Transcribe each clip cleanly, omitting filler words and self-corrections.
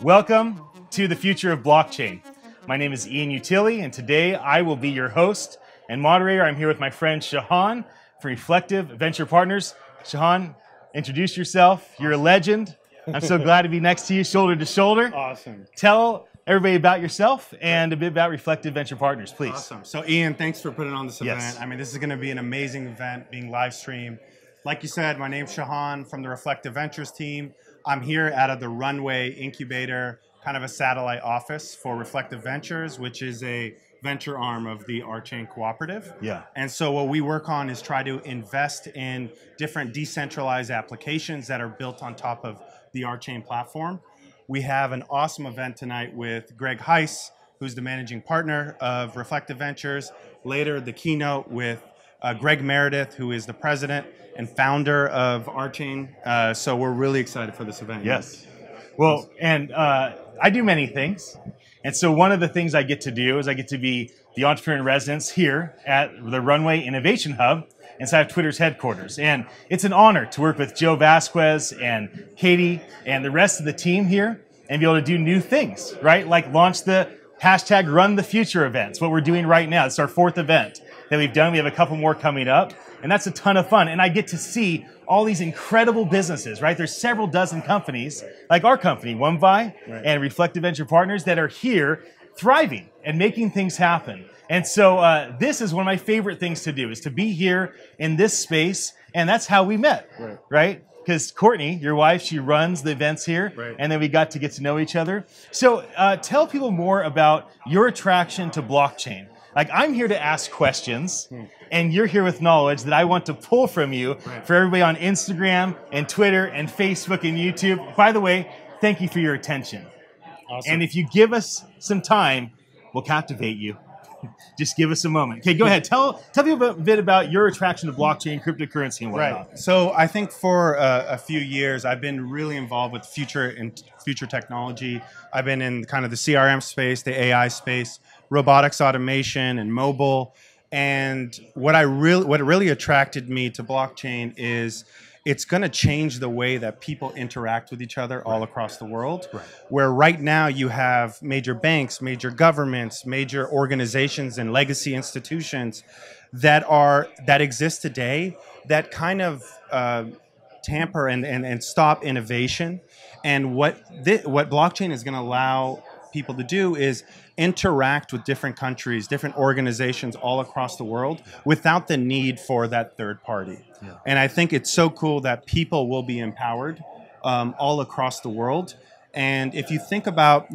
Welcome to the future of blockchain. My name is Ian Utilli, and today I will be your host and moderator. I'm here with my friend Shahan from Reflective Venture Partners. Shahan, introduce yourself. You're a legend. I'm so glad to be next to you, shoulder to shoulder. Awesome. Tell everybody about yourself and a bit about Reflective Venture Partners, please. Awesome. So Ian, thanks for putting on this event. Yes. I mean, this is going to be an amazing event being live streamed. Like you said, my name's Shahan from the Reflective Ventures team. I'm here out of the Runway incubator, kind of a satellite office for Reflective Ventures, which is a venture arm of the Archain Cooperative. Yeah. And so what we work on is try to invest in different decentralized applications that are built on top of the Archain platform. We have an awesome event tonight with Greg Heiss, who's the managing partner of Reflective Ventures. Later, the keynote with Greg Meredith, who is the president and founder of Archain. So we're really excited for this event. Yes. Well, and I do many things. And so one of the things I get to do is I get to be the entrepreneur in residence here at the Runway Innovation Hub inside of Twitter's headquarters. And it's an honor to work with Joe Vasquez and Katie and the rest of the team here and be able to do new things, right? Like launch the hashtag Run the Future events, what we're doing right now. It's our 4th event that we've done. We have a couple more coming up, and that's a ton of fun. And I get to see all these incredible businesses, right? There's several dozen companies, like our company, WMVAI, and Reflective Venture Partners, that are here thriving and making things happen. And so this is one of my favorite things to do, is to be here in this space, and that's how we met, right? Because Courtney, your wife, she runs the events here, and then we got to get to know each other. So tell people more about your attraction to blockchain. Like, I'm here to ask questions, and you're here with knowledge that I want to pull from you for everybody on Instagram and Twitter and Facebook and YouTube. By the way, thank you for your attention. Awesome. And if you give us some time, we'll captivate you. Just give us a moment. Okay, go ahead. Tell people a bit about your attraction to blockchain, cryptocurrency, and whatnot. Right. So I think for a few years, I've been really involved with future technology. I've been in kind of the CRM space, the AI space, robotics, automation, and mobile. And what really attracted me to blockchain is it's going to change the way that people interact with each other all across the world. Where right now you have major banks, major governments, major organizations, and legacy institutions that exist today that kind of tamper and stop innovation. And what blockchain is going to allow people to do is interact with different countries, different organizations all across the world without the need for that third party. And I think it's so cool that people will be empowered all across the world. And if you think about,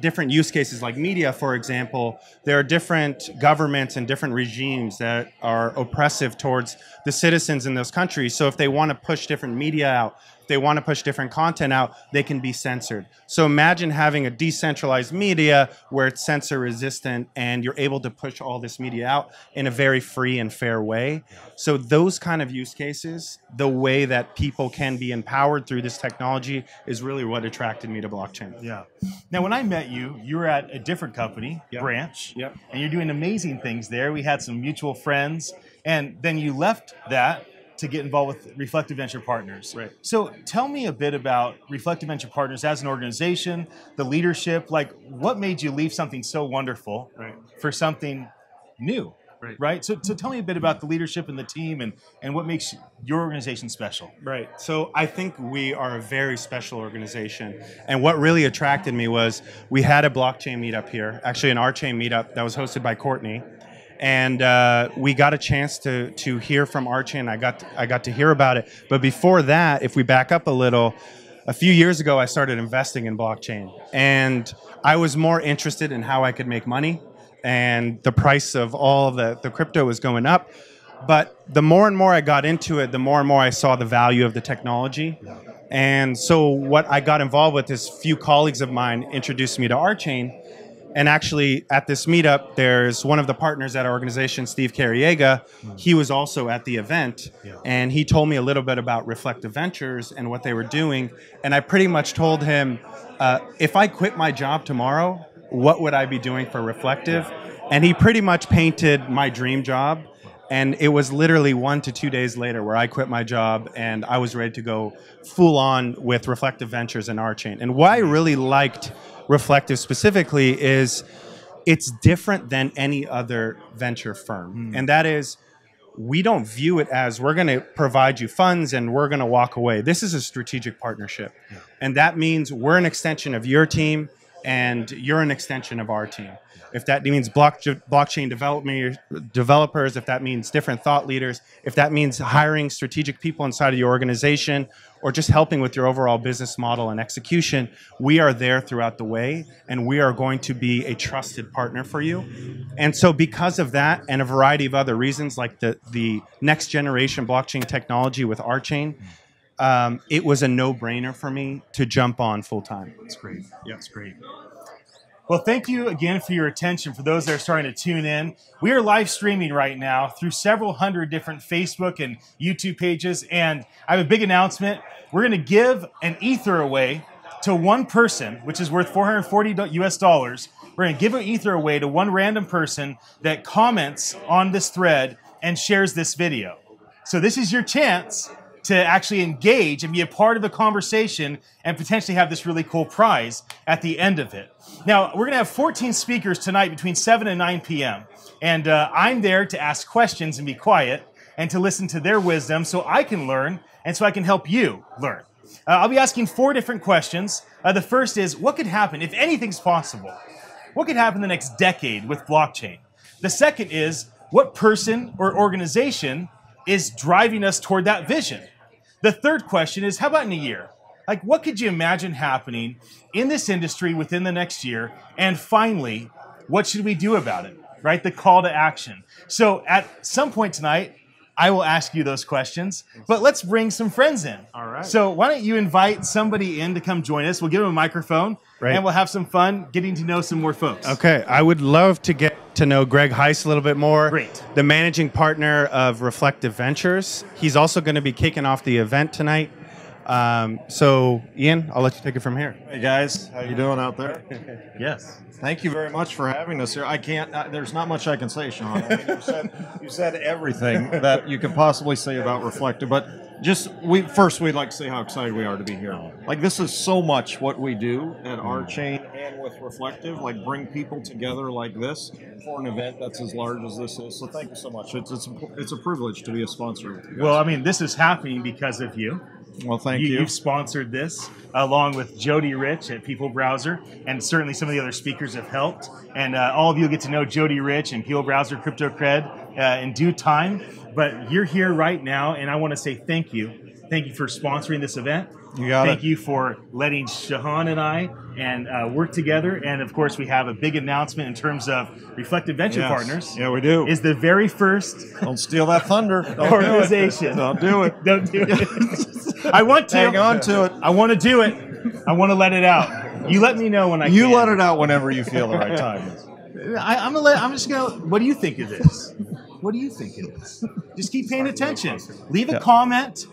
different use cases like media, for example, there are different governments and different regimes that are oppressive towards the citizens in those countries. So if they want to push different media out, if they want to push different content out, they can be censored. So imagine having a decentralized media where it's censor resistant and you're able to push all this media out in a very free and fair way. So those kind of use cases, the way that people can be empowered through this technology, is really what attracted me to blockchain. Yeah. Now, when I met you, you were at a different company, Branch, and you're doing amazing things there. We had some mutual friends, and then you left that to get involved with Reflective Venture Partners. So tell me a bit about Reflective Venture Partners as an organization, the leadership, like what made you leave something so wonderful for something new, right? So tell me a bit about the leadership and the team and what makes your organization special. Right. So I think we are a very special organization. And what really attracted me was we had a blockchain meetup here, actually an Archain meetup that was hosted by Courtney. And we got a chance to hear from Archain. I got to hear about it. But before that, if we back up a little, a few years ago, I started investing in blockchain. And I was more interested in how I could make money. And the price of all the crypto was going up. But the more and more I got into it, the more and more I saw the value of the technology. And so what I got involved with is a few colleagues of mine introduced me to Archain. And actually, at this meetup, there's one of the partners at our organization, Steve Carriega. He was also at the event, and he told me a little bit about Reflective Ventures and what they were doing. And I pretty much told him, if I quit my job tomorrow, what would I be doing for Reflective? And he pretty much painted my dream job And it was literally 1 to 2 days later where I quit my job and I was ready to go full on with Reflective Ventures and Archain. And why I really liked Reflective specifically is it's different than any other venture firm. And that is, we don't view it as we're going to provide you funds and we're going to walk away. This is a strategic partnership. Yeah. And that means we're an extension of your team and you're an extension of our team. If that means blockchain developers, if that means different thought leaders, if that means hiring strategic people inside of your organization, or just helping with your overall business model and execution, we are there throughout the way, and we are going to be a trusted partner for you. And so because of that and a variety of other reasons, like the next generation blockchain technology with Archain, it was a no-brainer for me to jump on full-time. That's great. Yeah, it's great. Well, thank you again for your attention. For those that are starting to tune in, we are live streaming right now through several hundred different Facebook and YouTube pages. And I have a big announcement. We're going to give an Ether away to one person, which is worth $440 US. We're going to give an Ether away to one random person that comments on this thread and shares this video. So this is your chance to actually engage and be a part of the conversation and potentially have this really cool prize at the end of it. Now, we're going to have 14 speakers tonight between 7 and 9 p.m. And I'm there to ask questions and be quiet and to listen to their wisdom so I can learn and so I can help you learn. I'll be asking 4 different questions. The first is, what could happen if anything's possible? What could happen the next decade with blockchain? The second is, what person or organization is driving us toward that vision? The third question is, how about in a year? Like, what could you imagine happening in this industry within the next year? And finally, what should we do about it, right? The call to action. So at some point tonight, I will ask you those questions, but let's bring some friends in. All right. So why don't you invite somebody in to come join us? We'll give them a microphone, and we'll have some fun getting to know some more folks. Okay. I would love to get to know Greg Heiss a little bit more. Great. The managing partner of Reflective Ventures. He's also going to be kicking off the event tonight. So, Ian, I'll let you take it from here. Hey guys, how you doing out there? Yes. Thank you very much for having us here. I can't. There's not much I can say, Sean. I mean, you said everything that you could possibly say about Reflective, but just we'd like to say how excited we are to be here. Like, this is so much what we do at Archain and with Reflective. Like, bring people together like this for an event that's as large as this is. So thank you so much. It's a privilege to be a sponsor with you guys. Well, I mean, this is happening because of you. Well, thank you. You've sponsored this along with Jody Rich at People Browser, and certainly some of the other speakers have helped. And all of you will get to know Jody Rich and People Browser Crypto Cred in due time. But you're here right now, and I want to say thank you. Thank you for sponsoring this event. You got it. Thank you for letting Shahan and I work together. And of course, we have a big announcement in terms of Reflective Venture Partners. Yeah, we do. Is the very first Don't steal that thunder. organization. Don't do it. Don't do it. I want to. Hang on to it. I want to do it. I want to let it out. You let me know when I You can. let it out whenever you feel the right time. I'm just gonna. What do you think of this? What do you think it is? Just keep paying attention. Leave a comment.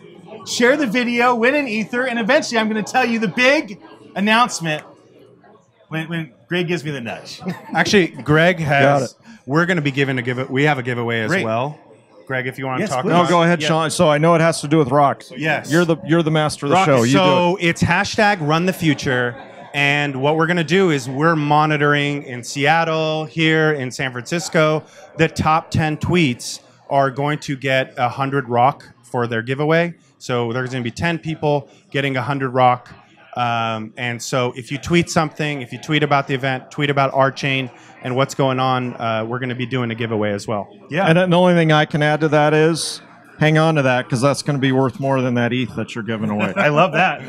Share the video. Win an Ether, and eventually, I'm going to tell you the big announcement when Greg gives me the nudge. Actually, Greg has. We're going to be giving a giveaway. We have a giveaway as well. Greg, if you want to talk about it. No, go ahead, Sean. So I know it has to do with rock. So yes. You're the master of the show. You so it's hashtag Run the Future. And what we're going to do is we're monitoring in Seattle, here in San Francisco, the top 10 tweets are going to get 100 rock for their giveaway. So there's going to be 10 people getting 100 rock. And so if you tweet something, if you tweet about the event, tweet about Archain and what's going on, we're going to be doing a giveaway as well. Yeah. And the only thing I can add to that is hang on to that, because that's going to be worth more than that ETH that you're giving away. I love that.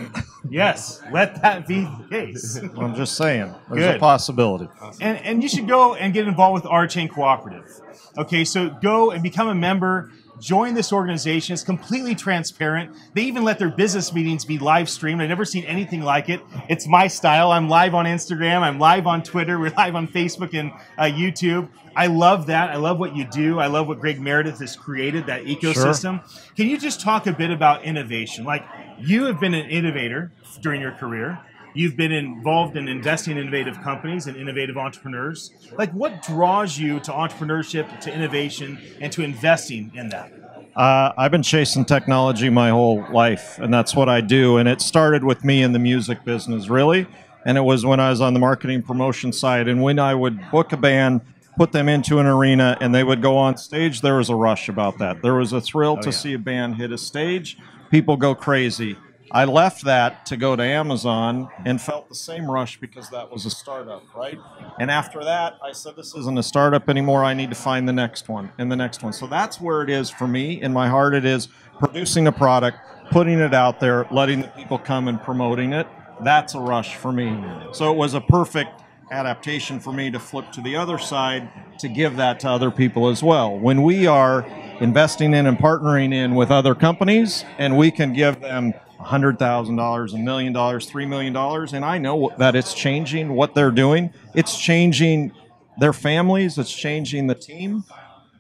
Yes, let that be the case. I'm just saying, there's a possibility. And you should go and get involved with Archain Cooperative. Okay, so go and become a member. Join this organization. It's completely transparent. They even let their business meetings be live streamed. I've never seen anything like it. It's my style. I'm live on Instagram. I'm live on Twitter. We're live on Facebook and YouTube. I love that. I love what you do. I love what Greg Meredith has created, that ecosystem. Sure. Can you just talk a bit about innovation? Like, you have been an innovator during your career. You've been involved in investing in innovative companies and innovative entrepreneurs. Like, what draws you to entrepreneurship, to innovation, and to investing in that? I've been chasing technology my whole life, and that's what I do. And it started with me in the music business, really. And it was when I was on the marketing promotion side. And when I would book a band, put them into an arena, and they would go on stage, there was a rush about that. There was a thrill to see a band hit a stage. People go crazy. I left that to go to Amazon and felt the same rush because that was a startup, right? And after that, I said, this isn't a startup anymore. I need to find the next one and the next one. So that's where it is for me. In my heart, it is producing a product, putting it out there, letting the people come and promoting it. That's a rush for me. So it was a perfect adaptation for me to flip to the other side to give that to other people as well. When we are investing in and partnering in with other companies and we can give them $100,000, $1 million, $3 million, and I know that it's changing what they're doing. It's changing their families. It's changing the team.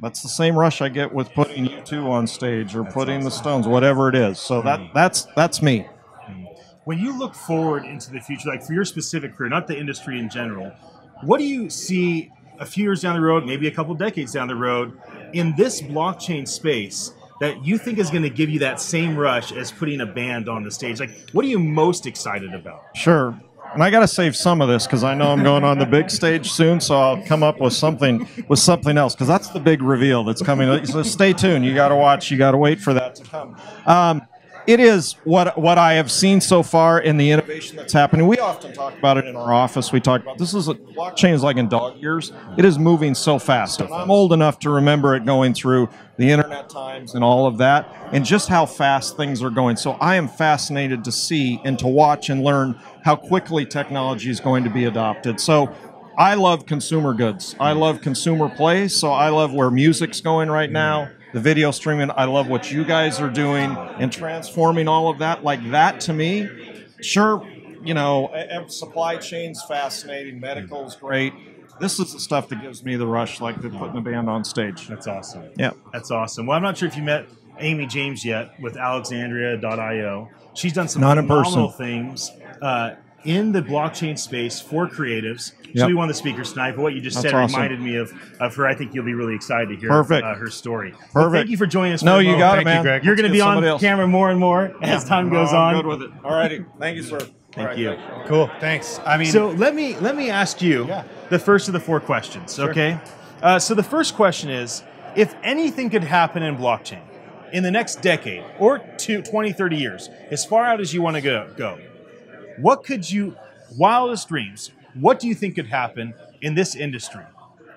That's the same rush I get with putting U2 on stage or putting the Stones, whatever it is. So that's me. When you look forward into the future, like for your specific career, not the industry in general, what do you see a few years down the road, maybe a couple decades down the road, in this blockchain space that you think is going to give you that same rush as putting a band on the stage? Like, what are you most excited about? Sure. And I got to save some of this because I know I'm going on the big stage soon, so I'll come up with something else because that's the big reveal that's coming. So stay tuned. You got to watch. You got to wait for that to come. It is what I have seen so far in the innovation that's happening. We often talk about it in our office. We talk about blockchain is like in dog years. It is moving so fast. And I'm old enough to remember it going through the internet times and all of that, and just how fast things are going. So I am fascinated to see and to watch and learn how quickly technology is going to be adopted. So I love consumer goods. I love consumer play. So I love where music's going right now. The video streaming, I love what you guys are doing and transforming all of that. Like that to me, sure, supply chain's fascinating, medical's great. This is the stuff that gives me the rush, like putting a band on stage. That's awesome. Yeah. That's awesome. Well, I'm not sure if you met Amy James yet with Alexandria.io. She's done some Not in phenomenal person. things in the blockchain space for creatives. She'll be one of the speakers tonight, but what you just said reminded me of her. I think you'll be really excited to hear her story. Perfect. Well, thank you for joining us. No, you got it, man. You, Greg. You're going to be on camera more and more as time goes on. I'm good with it. All righty. Thank you, sir. Thank you. Cool. Thanks. I mean, so let me ask you the first of the 4 questions. Sure. Okay. So the first question is, if anything could happen in blockchain in the next decade or 20, 30 years, as far out as you want to go, what could you, wildest dreams, what do you think could happen in this industry?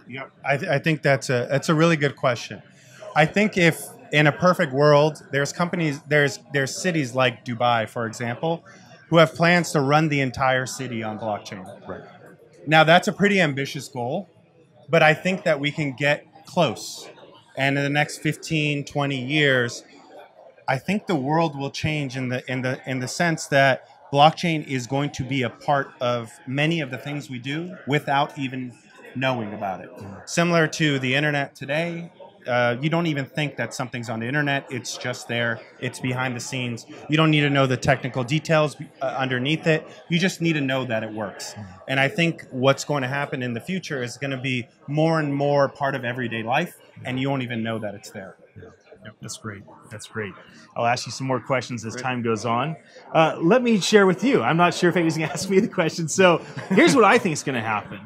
Yep. I think that's a really good question. I think if in a perfect world, there's companies, there's cities like Dubai, for example, who have plans to run the entire city on blockchain. Right. Now that's a pretty ambitious goal, but I think that we can get close. And in the next 15, 20 years, I think the world will change in the sense that blockchain is going to be a part of many of the things we do without even knowing about it. Similar to the internet today, you don't even think that something's on the internet. It's just there. It's behind the scenes. You don't need to know the technical details underneath it. You just need to know that it works. And I think what's going to happen in the future is going to be more and more part of everyday life, and you won't even know that it's there. Yep, that's great. That's great. I'll ask you some more questions as time goes on. Let me share with you. I'm not sure if anybody's going to ask me the question. So here's what I think is going to happen.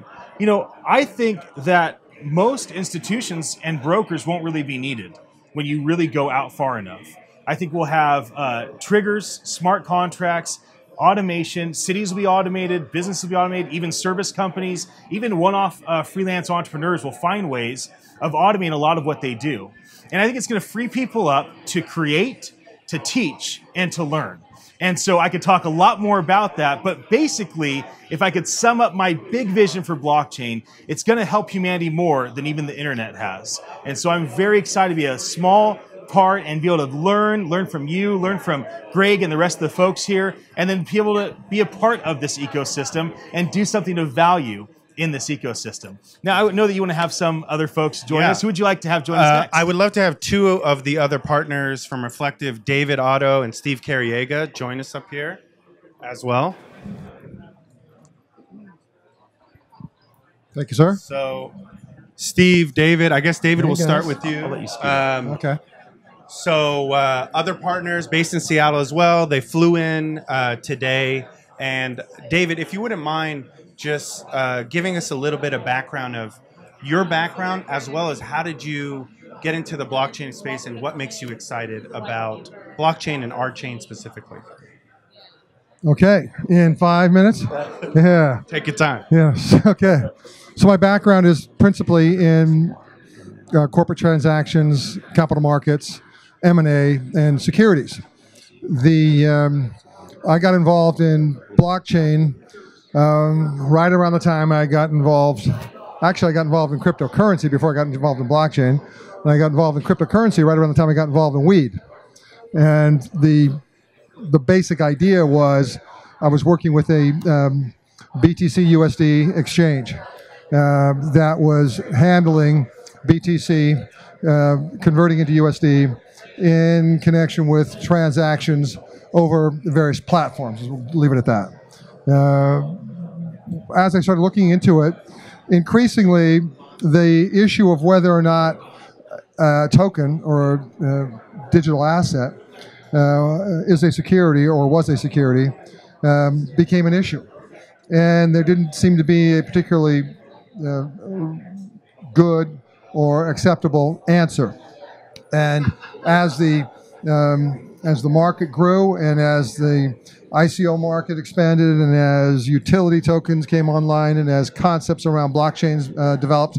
I think that most institutions and brokers won't really be needed when you really go out far enough. I think we'll have triggers, smart contracts, automation. Cities will be automated. Business will be automated. Even service companies, even one-off freelance entrepreneurs will find ways of automating a lot of what they do. And I think it's going to free people up to create, to teach, and to learn. And so I could talk a lot more about that, but basically, if I could sum up my big vision for blockchain, it's going to help humanity more than even the internet has. And so I'm very excited to be a small part and be able to learn from you, learn from Greg and the rest of the folks here, and then be able to be a part of this ecosystem and do something of value in this ecosystem. Now, I would know that you want to have some other folks join us. Who would you like to have join us next? I would love to have 2 of the other partners from Reflective, David Otto and Steve Carriega, join us up here as well. Thank you, sir. So, Steve, David, I guess David, Hey, we'll start guys. with you. I'll let you speak. Okay. So, other partners based in Seattle as well, they flew in today. And David, if you wouldn't mind just giving us a little bit of background of your background, as well as how did you get into the blockchain space and what makes you excited about blockchain and our chain specifically? Okay. In 5 minutes? Yeah. Take your time. Yes. Okay. So my background is principally in corporate transactions, capital markets, M&A, and securities. I got involved in blockchain right around the time I got involved. Actually, I got involved in cryptocurrency before I got involved in blockchain. And I got involved in cryptocurrency right around the time I got involved in weed. And the basic idea was I was working with a BTC USD exchange that was handling BTC, converting into USD in connection with transactions over various platforms. We'll leave it at that. As I started looking into it, increasingly the issue of whether or not a token or a digital asset is a security or was a security became an issue. And there didn't seem to be a particularly good or acceptable answer. And as the market grew and as the ICO market expanded and as utility tokens came online and as concepts around blockchains developed,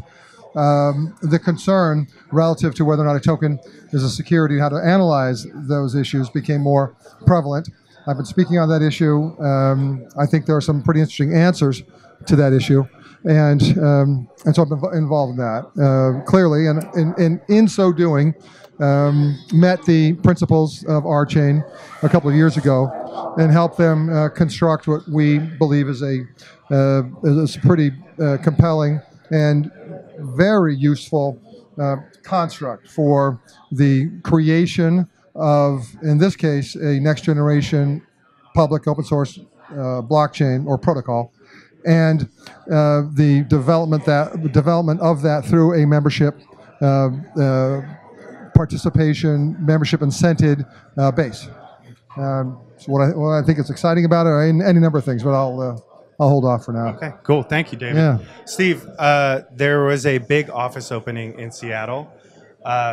the concern relative to whether or not a token is a security and how to analyze those issues became more prevalent. I've been speaking on that issue. I think there are some pretty interesting answers to that issue. And so I've been involved in that clearly. And in so doing, met the principals of our chain a couple of years ago and helped them construct what we believe is a pretty compelling and very useful construct for the creation of, in this case, a next generation public open source blockchain or protocol, and the development of that through a membership participation, membership incented base. So what I think is exciting about it, any number of things, but I'll hold off for now. Okay, cool. Thank you, David. Yeah. Steve, there was a big office opening in Seattle.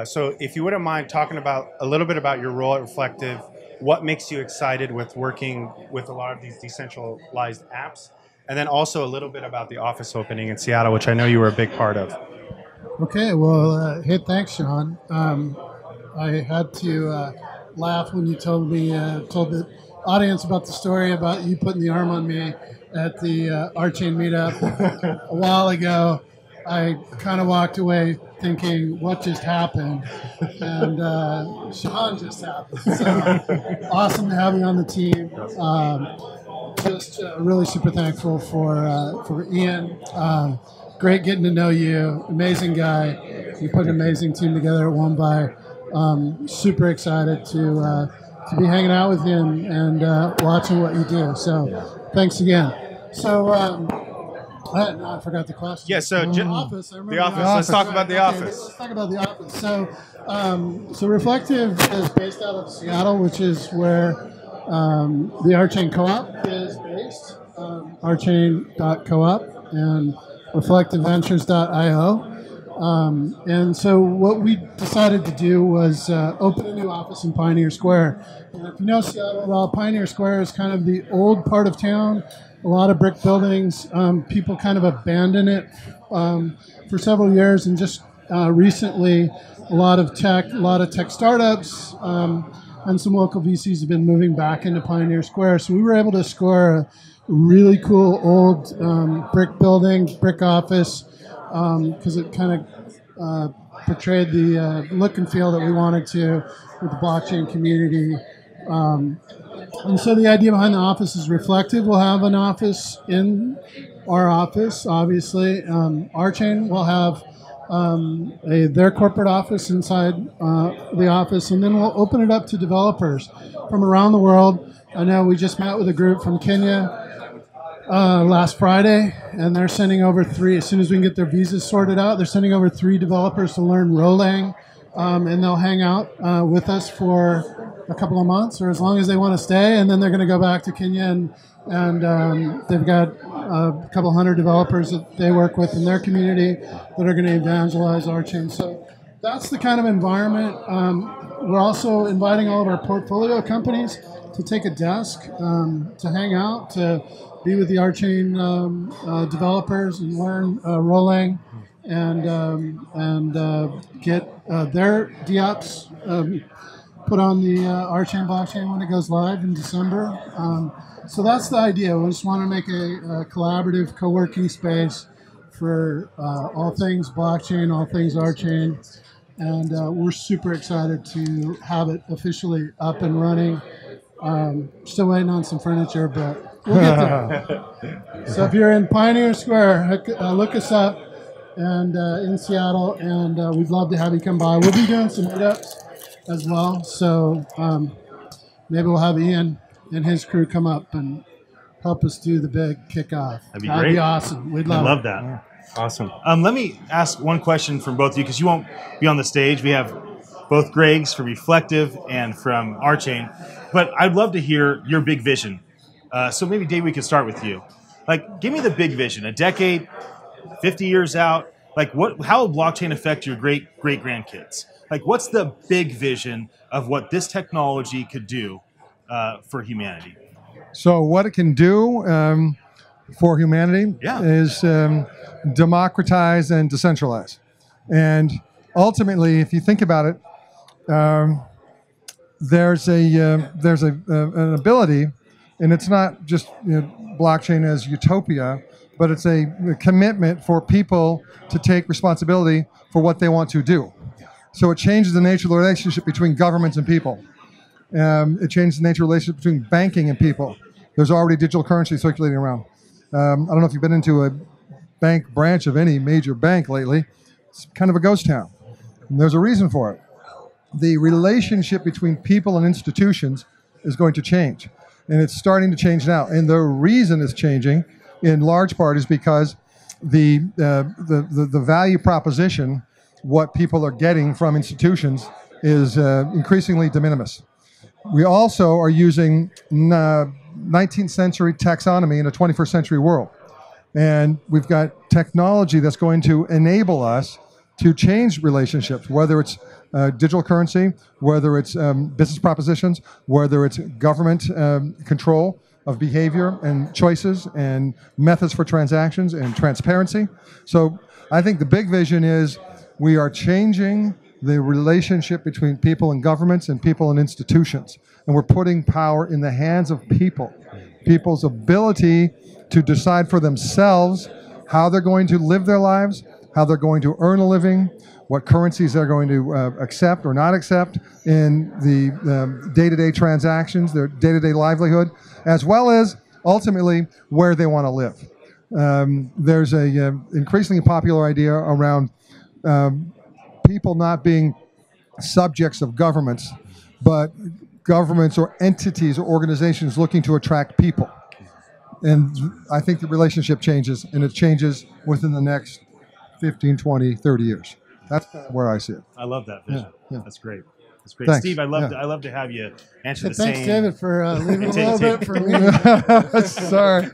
So if you wouldn't mind talking about a little bit about your role at Reflective, what makes you excited with working with a lot of these decentralized apps, and then also a little bit about the office opening in Seattle, which I know you were a big part of. Okay, well, hey, thanks, Sean. I had to laugh when you told the audience about the story about you putting the arm on me at the Archain meetup a while ago. I kind of walked away thinking, what just happened? And Sean just happened. So awesome to have you on the team. Just really super thankful for Ian. Great getting to know you. Amazing guy. You put an amazing team together at WMVAI. Super excited to be hanging out with you and watching what you do. So thanks again. So I forgot the question. Yeah, so the office. The office. Let's talk about the office. Let's talk about the office. So Reflective is based out of Seattle, which is where the Archain Co-op is based. Archain.coop and reflectiveventures.io. And so what we decided to do was open a new office in Pioneer Square. And if you know Seattle well, Pioneer Square is kind of the old part of town. A lot of brick buildings. People kind of abandoned it for several years, and just recently, a lot of tech startups and some local VCs have been moving back into Pioneer Square. So we were able to score a really cool old brick building, brick office, because it kind of portrayed the look and feel that we wanted to with the blockchain community. And so the idea behind the office is Reflective. We'll have an office in our office, obviously. Archain will have their corporate office inside the office, and then we'll open it up to developers from around the world. I know we just met with a group from Kenya last Friday, and they're sending over 3. As soon as we can get their visas sorted out, they're sending over 3 developers to learn Rolang, and they'll hang out with us for a couple of months, or as long as they want to stay, and then they're going to go back to Kenya, and they've got a couple hundred developers that they work with in their community that are going to evangelize our chain. So that's the kind of environment. We're also inviting all of our portfolio companies to take a desk, to hang out, to be with the Archain developers and learn Rolang and get their DApps put on the Archain blockchain when it goes live in December. So that's the idea. We just want to make a collaborative co-working space for all things blockchain, all things Archain. And we're super excited to have it officially up and running. Still waiting on some furniture, but we'll get there. So if you're in Pioneer Square, look us up and in Seattle, and we'd love to have you come by. We'll be doing some meetups as well, so maybe we'll have Ian and his crew come up and help us do the big kickoff. That'd be That'd great. be awesome. We'd love I love it. that. Awesome. Let me ask one question from both of you, because you won't be on the stage. We have both Greg's from Reflective and from Archain, but I'd love to hear your big vision. So maybe, Dave, we could start with you. Like, give me the big vision. A decade, 50 years out. Like, how will blockchain affect your great-grandkids? Like, what's the big vision of what this technology could do for humanity? So what it can do for humanity is democratize and decentralize. And ultimately, if you think about it, there's an ability, and it's not just blockchain as utopia, but it's a commitment for people to take responsibility for what they want to do. So it changes the nature of the relationship between governments and people. It changes the nature of the relationship between banking and people. There's already digital currency circulating around. I don't know if you've been into a bank branch of any major bank lately. It's kind of a ghost town. And there's a reason for it. The relationship between people and institutions is going to change. And it's starting to change now. And the reason it's changing, in large part, is because the value proposition, what people are getting from institutions, is increasingly de minimis. We also are using 19th century taxonomy in a 21st century world. And we've got technology that's going to enable us to change relationships, whether it's digital currency, whether it's business propositions, whether it's government control of behavior and choices and methods for transactions and transparency. So I think the big vision is we are changing the relationship between people and governments and people and institutions. And we're putting power in the hands of people. People's ability to decide for themselves how they're going to live their lives, how they're going to earn a living, what currencies they're going to accept or not accept in the day-to-day transactions, their day-to-day livelihood, as well as ultimately where they want to live. There's a increasingly popular idea around people not being subjects of governments, but governments or entities or organizations looking to attract people. And I think the relationship changes, and it changes within the next 15, 20, 30 years. That's kind of where I see it. I love that vision. Yeah. That's great. That's great. Thanks. Steve, I'd love to have you answer the Thanks, same. David, for leaving a little bit for me. Sorry.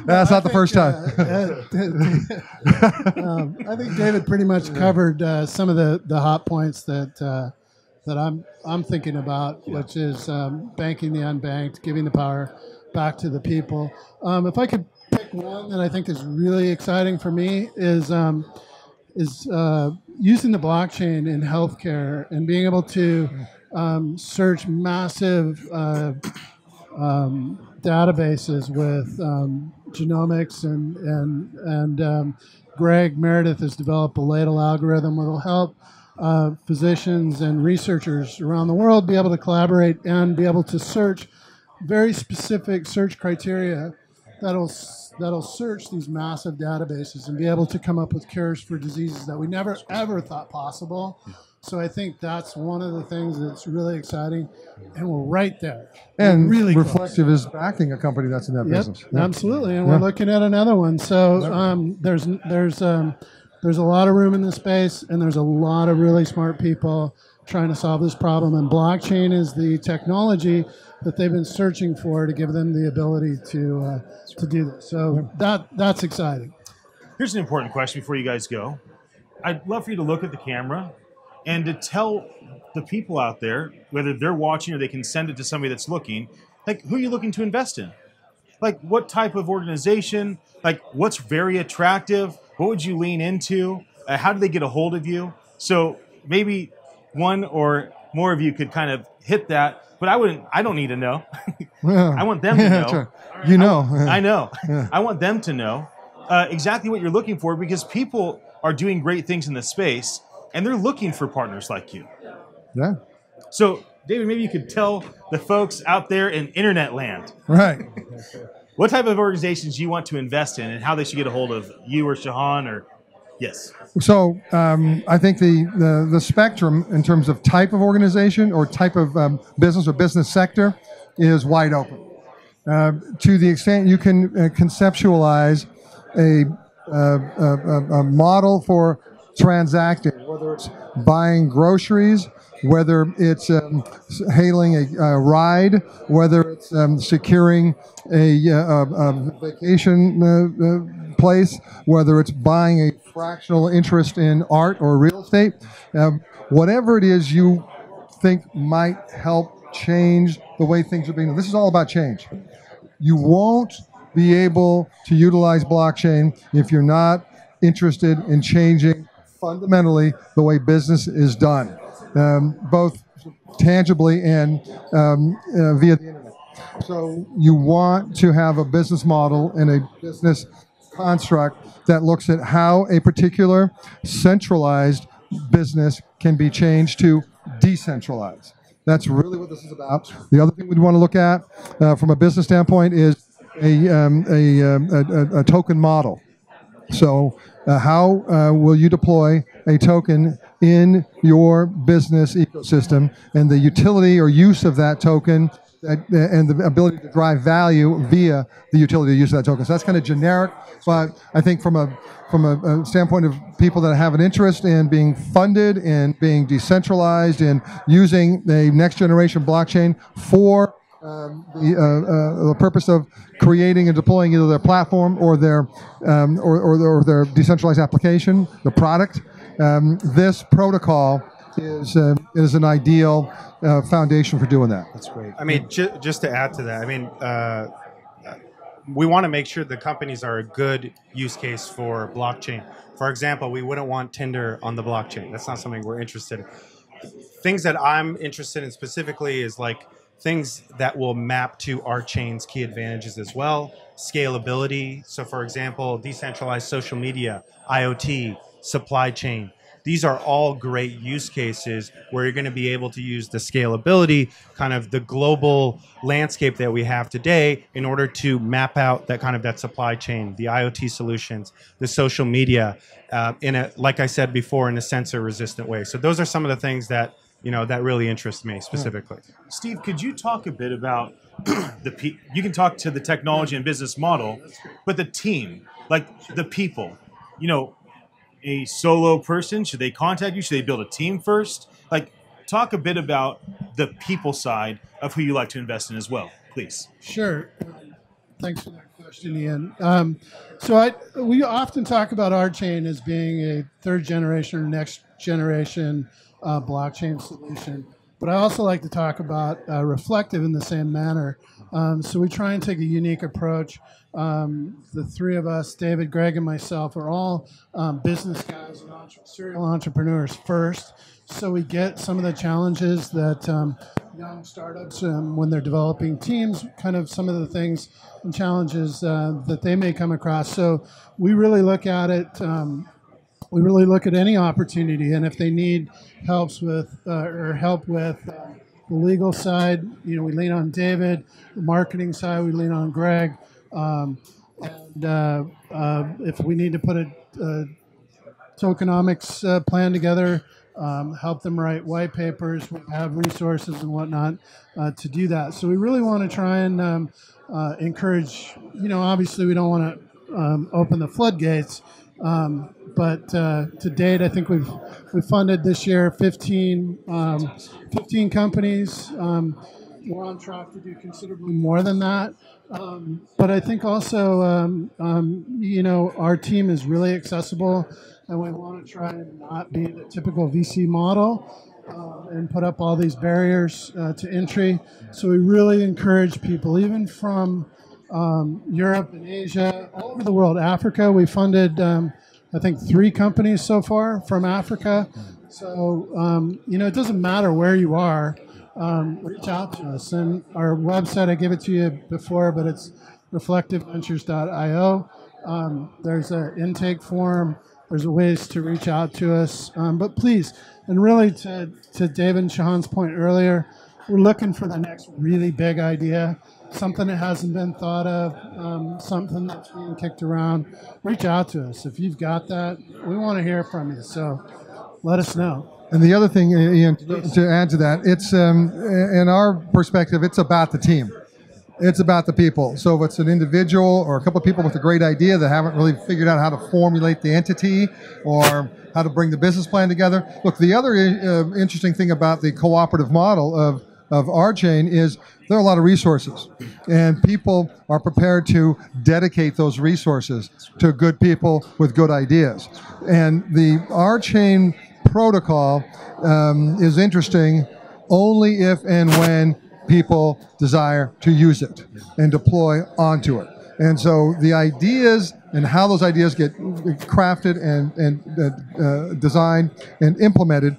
That's not the first time. I think David pretty much covered some of the hot points that I'm thinking about, which is banking the unbanked, giving the power back to the people. If I could pick one that I think is really exciting for me is using the blockchain in healthcare and being able to search massive databases with genomics and Greg Meredith has developed a ladle algorithm that will help physicians and researchers around the world be able to collaborate and be able to search very specific search criteria that'll search these massive databases and be able to come up with cures for diseases that we never ever thought possible So I think that's one of the things that's really exciting, and we're right there. And We're really Reflective is backing a company that's in that Yep, business. Yeah. absolutely, and we're looking at another one. So there's a lot of room in the space, and there's a lot of really smart people trying to solve this problem. And blockchain is the technology that they've been searching for to give them the ability to do this. So that's exciting. Here's an important question before you guys go. I'd love for you to look at the camera and to tell the people out there, whether they're watching or they can send it to somebody that's looking, like, who are you looking to invest in? Like, what type of organization? Like, what's very attractive? What would you lean into? How do they get a hold of you? So maybe one or more of you could kind of hit that, but I don't need to know. Yeah. I want them to know. That's right. You know. I know. I want them to know exactly what you're looking for, because people are doing great things in the space and they're looking for partners like you. Yeah. So, David, maybe you could tell the folks out there in internet land Right. what type of organizations you want to invest in and how they should get a hold of you or Shahan or yes. So I think the spectrum in terms of type of organization or type of business or business sector is wide open. To the extent you can conceptualize a model for transacting, whether it's buying groceries, whether it's hailing a ride, whether it's securing a vacation place, whether it's buying a fractional interest in art or real estate, whatever it is you think might help change the way things are being done. This is all about change. You won't be able to utilize blockchain if you're not interested in changing fundamentally the way business is done, both tangibly and via the internet. So you want to have a business model and a business construct that looks at how a particular centralized business can be changed to decentralized. That's really what this is about. The other thing we'd want to look at from a business standpoint is a token model. So how will you deploy a token in your business ecosystem, and the utility or use of that token and the ability to drive value via the utility use of that token. So that's kind of generic, but I think from a standpoint of people that have an interest in being funded and being decentralized and using a next generation blockchain for the purpose of creating and deploying either their platform or their or their decentralized application, the product. This protocol is an ideal foundation for doing that. That's great. I mean, just to add to that, I mean, we want to make sure the companies are a good use case for blockchain. For example, we wouldn't want Tinder on the blockchain. That's not something we're interested in. Things that I'm interested in specifically is like things that will map to our chain's key advantages as well. Scalability. So for example, decentralized social media, IoT, supply chain. These are all great use cases where you're going to be able to use the scalability, kind of the global landscape that we have today in order to map out that kind of that supply chain, the IoT solutions, the social media, in a, like I said before, in a sensor resistant way. So those are some of the things that, you know, that really interest me specifically. Steve, could you talk a bit about you can talk to the technology and business model, but the team, like the people, you know, a solo person, should they contact you? Should they build a team first? Like, talk a bit about the people side of who you like to invest in as well, please. Sure. Thanks for that question, Ian. We often talk about our chain as being a third generation or next generation blockchain solution, but I also like to talk about Reflective in the same manner. So we try and take a unique approach. The three of us, David, Greg, and myself, are all business guys and serial entrepreneurs first. So we get some of the challenges that young startups, when they're developing teams, kind of some of the things and challenges that they may come across. So we really look at it. We really look at any opportunity, and if they need help with the legal side, you know, we lean on David. The marketing side, we lean on Greg. If we need to put a tokenomics plan together, help them write white papers. We have resources and whatnot to do that. So we really want to try and encourage, obviously we don't want to open the floodgates, but to date, I think we've funded this year 15 companies. We're on track to do considerably more than that. But I think also, our team is really accessible, and we want to try and not be the typical VC model and put up all these barriers to entry. So we really encourage people, even from Europe and Asia, all over the world. Africa, we funded, I think, 3 companies so far from Africa. So, it doesn't matter where you are. Reach out to us. And our website, I gave it to you before, but it's reflectiveventures.io. There's an intake form. There's ways to reach out to us. But please, and really to David and Shahan's point earlier, we're looking for the next really big idea, something that hasn't been thought of, something that's being kicked around. Reach out to us. If you've got that, we want to hear from you. So let us know. And the other thing, Ian, to add to that, it's in our perspective, it's about the team. It's about the people. So if it's an individual or a couple of people with a great idea that haven't really figured out how to formulate the entity or how to bring the business plan together. Look, the other interesting thing about the cooperative model of our chain is there are a lot of resources, and people are prepared to dedicate those resources to good people with good ideas. And the our chain protocol is interesting only if and when people desire to use it and deploy onto it. And so the ideas and how those ideas get crafted and designed and implemented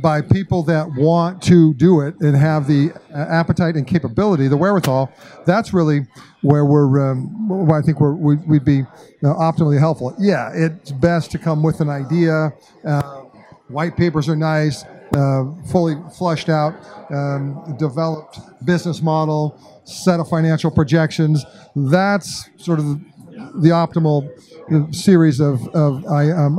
by people that want to do it and have the appetite and capability, the wherewithal, that's really where where I think we'd be optimally helpful. Yeah, it's best to come with an idea. White papers are nice, fully flushed out, developed business model, set of financial projections. That's sort of the optimal series of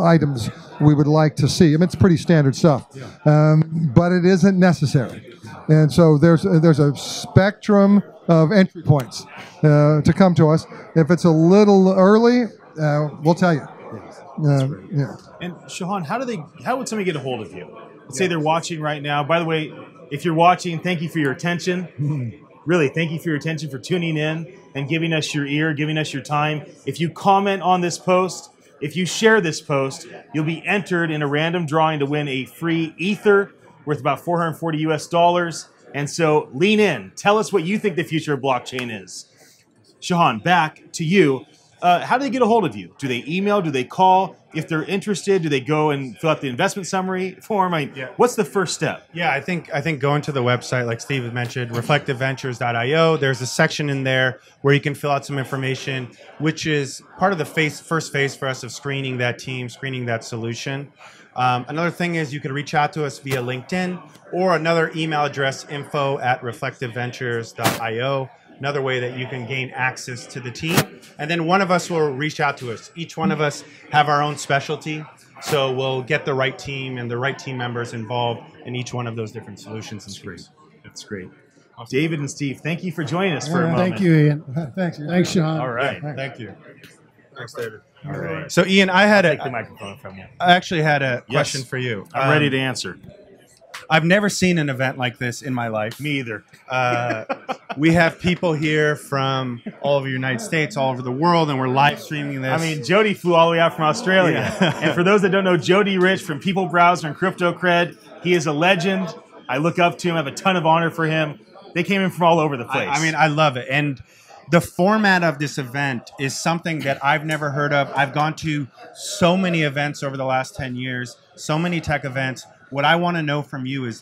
items we would like to see. I mean, it's pretty standard stuff, but it isn't necessary. And so there's a spectrum of entry points to come to us. If it's a little early, we'll tell you. Yeah. And Shahan, how would somebody get a hold of you? Let's say they're watching right now. By the way, if you're watching, thank you for your attention. Really, thank you for your attention, for tuning in and giving us your ear, giving us your time. If you comment on this post, if you share this post, you'll be entered in a random drawing to win a free Ether worth about $440 US. And so lean in. Tell us what you think the future of blockchain is. Shahan, back to you. How do they get a hold of you? Do they email? Do they call? If they're interested, do they go and fill out the investment summary form? What's the first step? Yeah, I think going to the website, like Steve had mentioned, reflectiveventures.io. There's a section in there where you can fill out some information, which is part of the first phase for us of screening that team, screening that solution. Another thing is you can reach out to us via LinkedIn or another email address, info@reflectiveventures.io. Another way that you can gain access to the team. And then one of us will reach out to us. Each one of us have our own specialty. So we'll get the right team and the right team members involved in each one of those different solutions. That's great. That's great. David and Steve, thank you for joining us for a moment. Thank you, Ian. Thanks, Sean. All right. Thank you. Thanks, David. All right. So Ian, I Take the microphone from you. I actually had a question for you. I'm ready to answer. I've never seen an event like this in my life. Me either. We have people here from all over the United States, all over the world, and we're live streaming this. I mean, Jody flew all the way out from Australia. Yeah. And for those that don't know, Jody Rich from People Browser and Crypto Cred, he is a legend. I look up to him. I have a ton of honor for him. They came in from all over the place. I mean, I love it. And the format of this event is something that I've never heard of. I've gone to so many events over the last 10 years, so many tech events. What I want to know from you is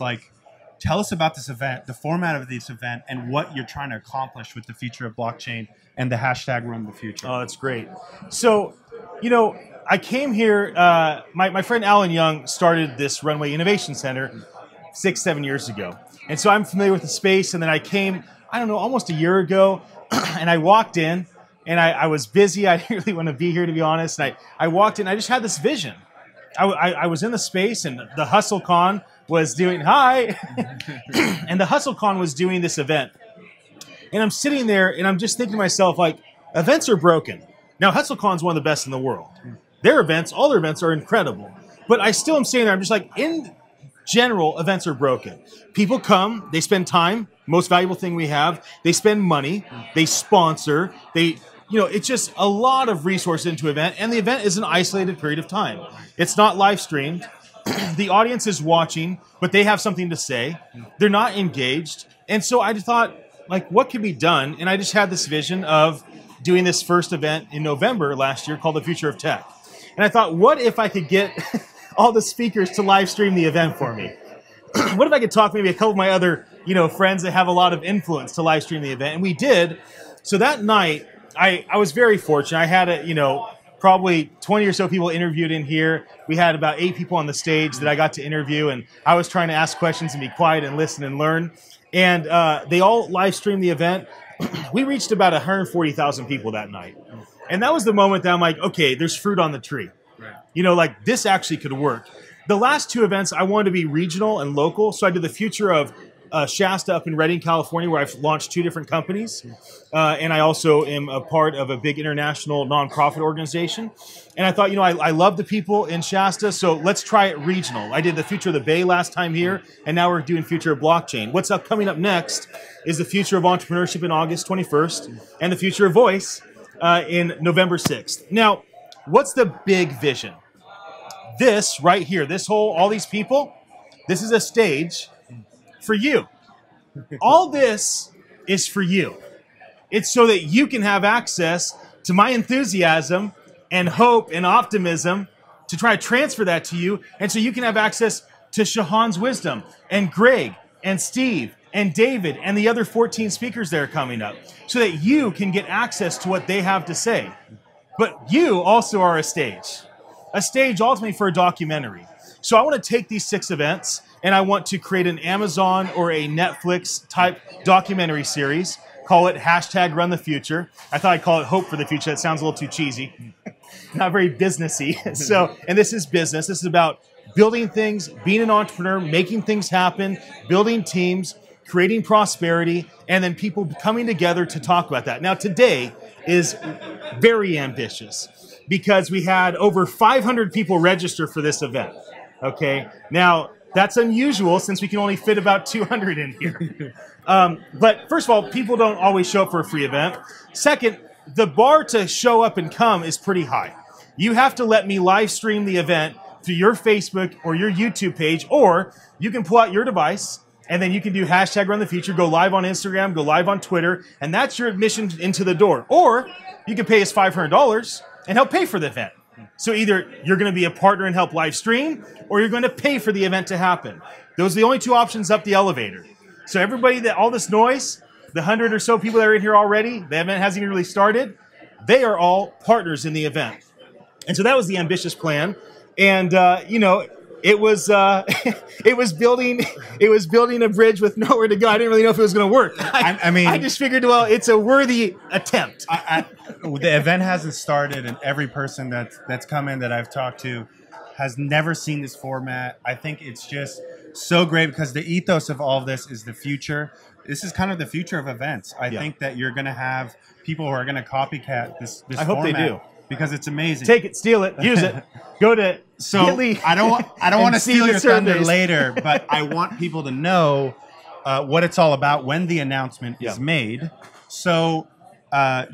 tell us about this event, the format of this event, and what you're trying to accomplish with the future of blockchain and the hashtag Run the Future. Oh, that's great. So, I came here, my friend Alan Young started this Runway Innovation Center 6-7 years ago. And so I'm familiar with the space, and then I came, almost a year ago, and I walked in, and I was busy. I didn't really want to be here, to be honest. And I walked in, I just had this vision. I was in the space, and the HustleCon was doing and the HustleCon was doing this event, and I'm sitting there, and I'm just thinking to myself, like, events are broken. Now, HustleCon is one of the best in the world. Their events, all their events, are incredible. But I still am sitting there. I'm just like, in general, events are broken. People come, they spend time. Most valuable thing we have. They spend money. They sponsor. It's just a lot of resources into an event, and the event is an isolated period of time. It's not live streamed. The audience is watching, but they have something to say. They're not engaged. And so I just thought, like, what could be done? And I just had this vision of doing this first event in November last year called The Future of Tech. And I thought, what if I could get all the speakers to live stream the event for me? What if I could talk maybe a couple of my other, friends that have a lot of influence to live stream the event? And we did. So that night, I was very fortunate. I had probably 20 or so people interviewed in here. We had about 8 people on the stage that I got to interview, and I was trying to ask questions and be quiet and listen and learn. And they all live streamed the event. We reached about 140,000 people that night. And that was the moment that I'm like, okay, there's fruit on the tree. Right. This actually could work. The last 2 events, I wanted to be regional and local. So I did the future of Shasta up in Redding, California, where I've launched 2 different companies. And I also am a part of a big international nonprofit organization. And I thought, I love the people in Shasta, so let's try it regional. I did the future of the Bay last time here, and now we're doing future of blockchain. What's coming up next is the future of entrepreneurship in August 21st, and the future of voice in November 6th. Now, what's the big vision? This right here, all these people, this is a stage for you. All this is for you. It's so that you can have access to my enthusiasm and hope and optimism to try to transfer that to you. And so you can have access to Shahan's wisdom and Greg and Steve and David and the other 14 speakers that are coming up, so that you can get access to what they have to say. But you also are a stage ultimately for a documentary. So I want to take these 6 events, and I want to create an Amazon or a Netflix type documentary series. Call it #RunTheFuture. I thought I'd call it Hope for the Future. That sounds a little too cheesy. Not very businessy. And this is business. This is about building things, being an entrepreneur, making things happen, building teams, creating prosperity, and then people coming together to talk about that. Now, today is very ambitious because we had over 500 people register for this event. Okay? Now, that's unusual since we can only fit about 200 in here. But first of all, people don't always show up for a free event. Second, the bar to show up and come is pretty high. You have to let me live stream the event through your Facebook or your YouTube page, or you can pull out your device and then you can do #RunTheFuture, go live on Instagram, go live on Twitter, and that's your admission into the door. Or you can pay us $500 and help pay for the event. So either you're going to be a partner and help live stream, or you're going to pay for the event to happen. Those are the only 2 options up the elevator. So everybody all this noise, the 100 or so people that are in here already, the event hasn't even really started, they are all partners in the event. And so that was the ambitious plan. And, it was building a bridge with nowhere to go. I didn't really know if it was going to work. I just figured, well, it's a worthy attempt. The event hasn't started, and every person that's come in that I've talked to has never seen this format. I think it's just so great because the ethos of all of this is the future. This is kind of the future of events. I think that you're going to have people who are going to copycat this I hope format they do. because it's amazing. Take it, steal it, use it. Go to Gitly. I don't want to steal your thunder surveys later, but I want people to know what it's all about when the announcement is made. So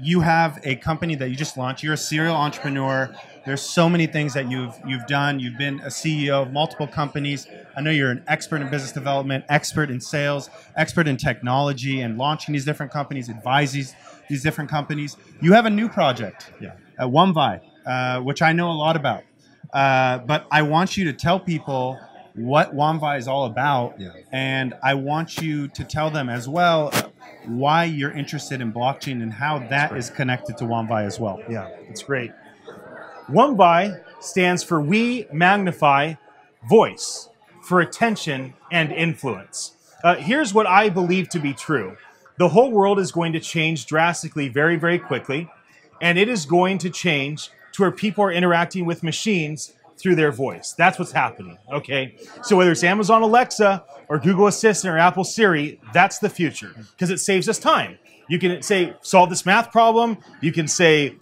you have a company that you just launched. You're a serial entrepreneur. There's so many things that you've done. You've been a CEO of multiple companies. I know you're an expert in business development, expert in sales, expert in technology and launching these different companies, advises these different companies. You have a new project, WMVAI, which I know a lot about. But I want you to tell people what WMVAI is all about, and I want you to tell them as well why you're interested in blockchain and how that is connected to WMVAI as well. Yeah, it's great. WMVAI stands for We Magnify Voice for Attention and Influence. Here's what I believe to be true. The whole world is going to change drastically very, very quickly, and it is going to change to where people are interacting with machines through their voice. That's what's happening, okay? So whether it's Amazon Alexa or Google Assistant or Apple Siri, that's the future because it saves us time. You can say, solve this math problem. You can say,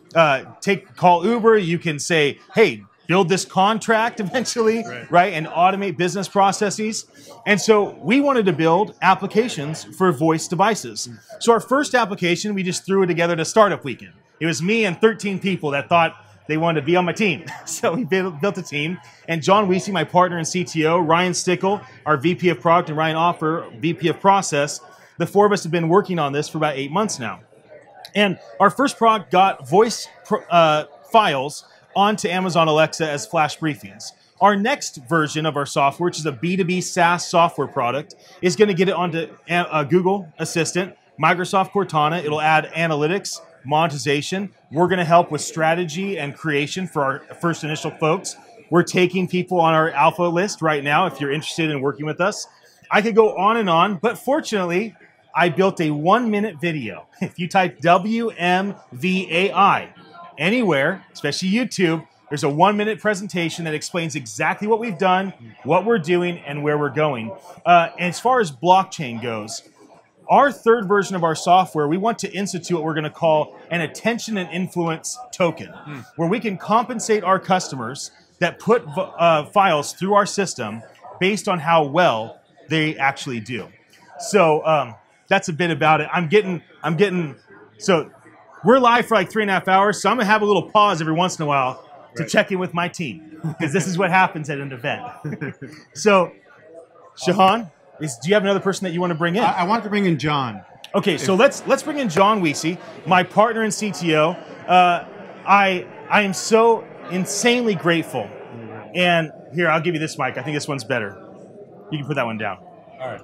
call Uber. You can say, hey, build this contract eventually, right? And automate business processes. And so we wanted to build applications for voice devices. So our first application, we just threw it together to Startup Weekend. It was me and 13 people that thought they wanted to be on my team. So we built a team. And John Weesey, my partner and CTO, Ryan Stickle, our VP of Product, and Ryan Offer, VP of Process, the four of us have been working on this for about 8 months now. And our first product got voice files onto Amazon Alexa as flash briefings. Our next version of our software, which is a B2B SaaS software product, is going to get it onto Google Assistant, Microsoft Cortana. It'll add analytics, monetization. We're going to help with strategy and creation for our first initial folks. We're taking people on our alpha list right now if you're interested in working with us. I could go on, but fortunately, I built a 1-minute video. If you type WMVAI anywhere, especially YouTube, there's a 1-minute presentation that explains exactly what we've done, what we're doing, and where we're going. And as far as blockchain goes, our third version of our software, we want to institute what we're going to call an attention and influence token, where we can compensate our customers that put files through our system based on how well they actually do. So that's a bit about it. So we're live for like 3.5 hours, so I'm going to have a little pause every once in a while to check in with my team, because this is what happens at an event. So, Shahan, do you have another person that you want to bring in? I want to bring in John. Okay, so let's bring in John Weesey, my partner and CTO. I am so insanely grateful. And here, I'll give you this mic. I think this one's better. You can put that one down. All right.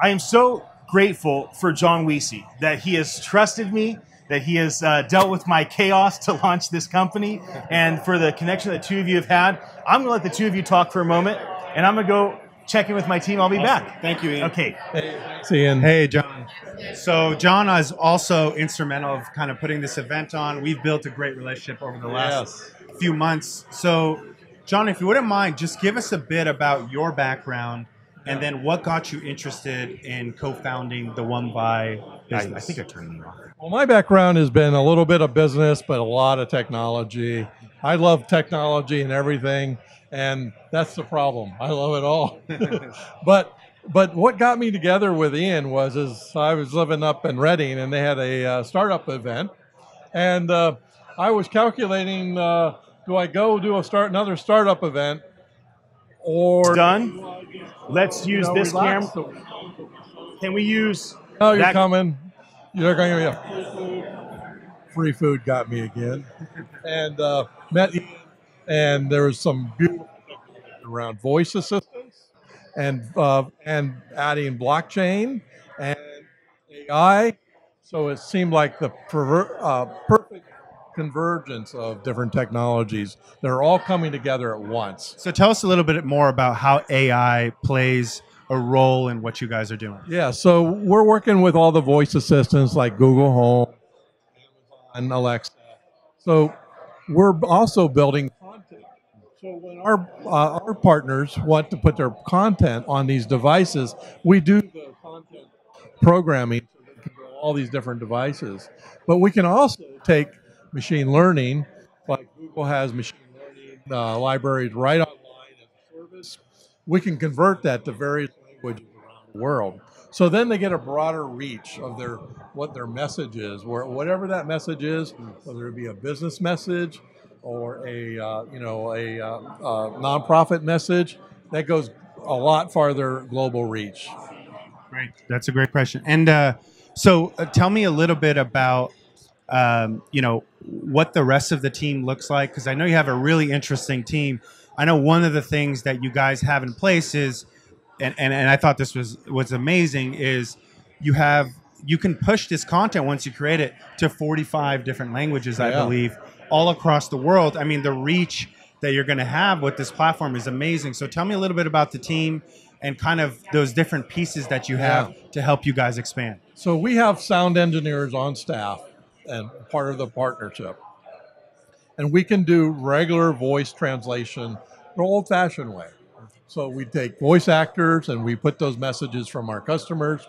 I am so grateful for John Weesey, that he has trusted me, that he has dealt with my chaos to launch this company, and for the connection that two of you have had. I'm going to let the two of you talk for a moment, and I'm going to go check in with my team. I'll be back. Thank you, Ian. Okay. Thanks, Ian. Hey, John. So John is also instrumental of kind of putting this event on. We've built a great relationship over the last few months. So, John, if you wouldn't mind, just give us a bit about your background and then what got you interested in co-founding the WMVAI business. I think I turned it off. Well, my background has been a little bit of business, but a lot of technology. I love technology and everything, and that's the problem. I love it all. But what got me together with Ian was I was living up in Reading, and they had a startup event, and I was calculating, do I go do another startup event, or done? Let's use this camera. Can we use? Oh, you're coming. You're going to be free food. Got me again, and met Ian, and there was some beautiful around voice assistants and adding blockchain and AI. So it seemed like the perfect convergence of different technologies that are all coming together at once. So tell us a little bit more about how AI plays a role in what you guys are doing. Yeah, so we're working with all the voice assistants like Google Home, Amazon, Alexa. So we're also building content. So when our partners want to put their content on these devices, we do the content programming so they can go to all these different devices. But we can also take machine learning, like Google has machine learning libraries right online as a service. We can convert that to various languages around the world. So then they get a broader reach of what their message is, whatever that message is, whether it be a business message or a nonprofit message, that goes a lot farther global reach. Great, that's a great question. And so tell me a little bit about what the rest of the team looks like, because I know you have a really interesting team. I know one of the things that you guys have in place is, and I thought this was amazing, is you can push this content once you create it to 45 different languages, I believe, all across the world. I mean, the reach that you're going to have with this platform is amazing. So tell me a little bit about the team and kind of those different pieces that you have to help you guys expand. So we have sound engineers on staff and part of the partnership. and we can do regular voice translation the old-fashioned way. So we take voice actors and we put those messages from our customers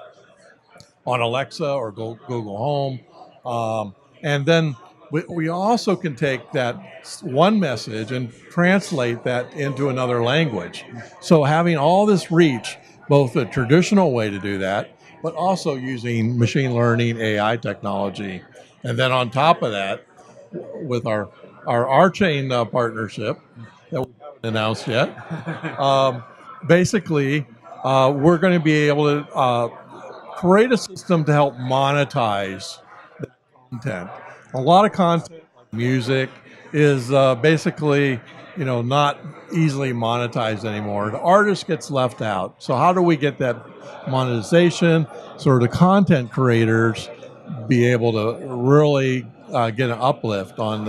on Alexa or Google Home. And then we also can take that one message and translate that into another language. So having all this reach, both a traditional way to do that, but also using machine learning, AI technology. And then on top of that, with our R-Chain partnership that we haven't announced yet, basically, we're going to be able to create a system to help monetize the content. A lot of content, like music, is basically, not easily monetized anymore. The artist gets left out. So how do we get that monetization so the content creators be able to really get an uplift on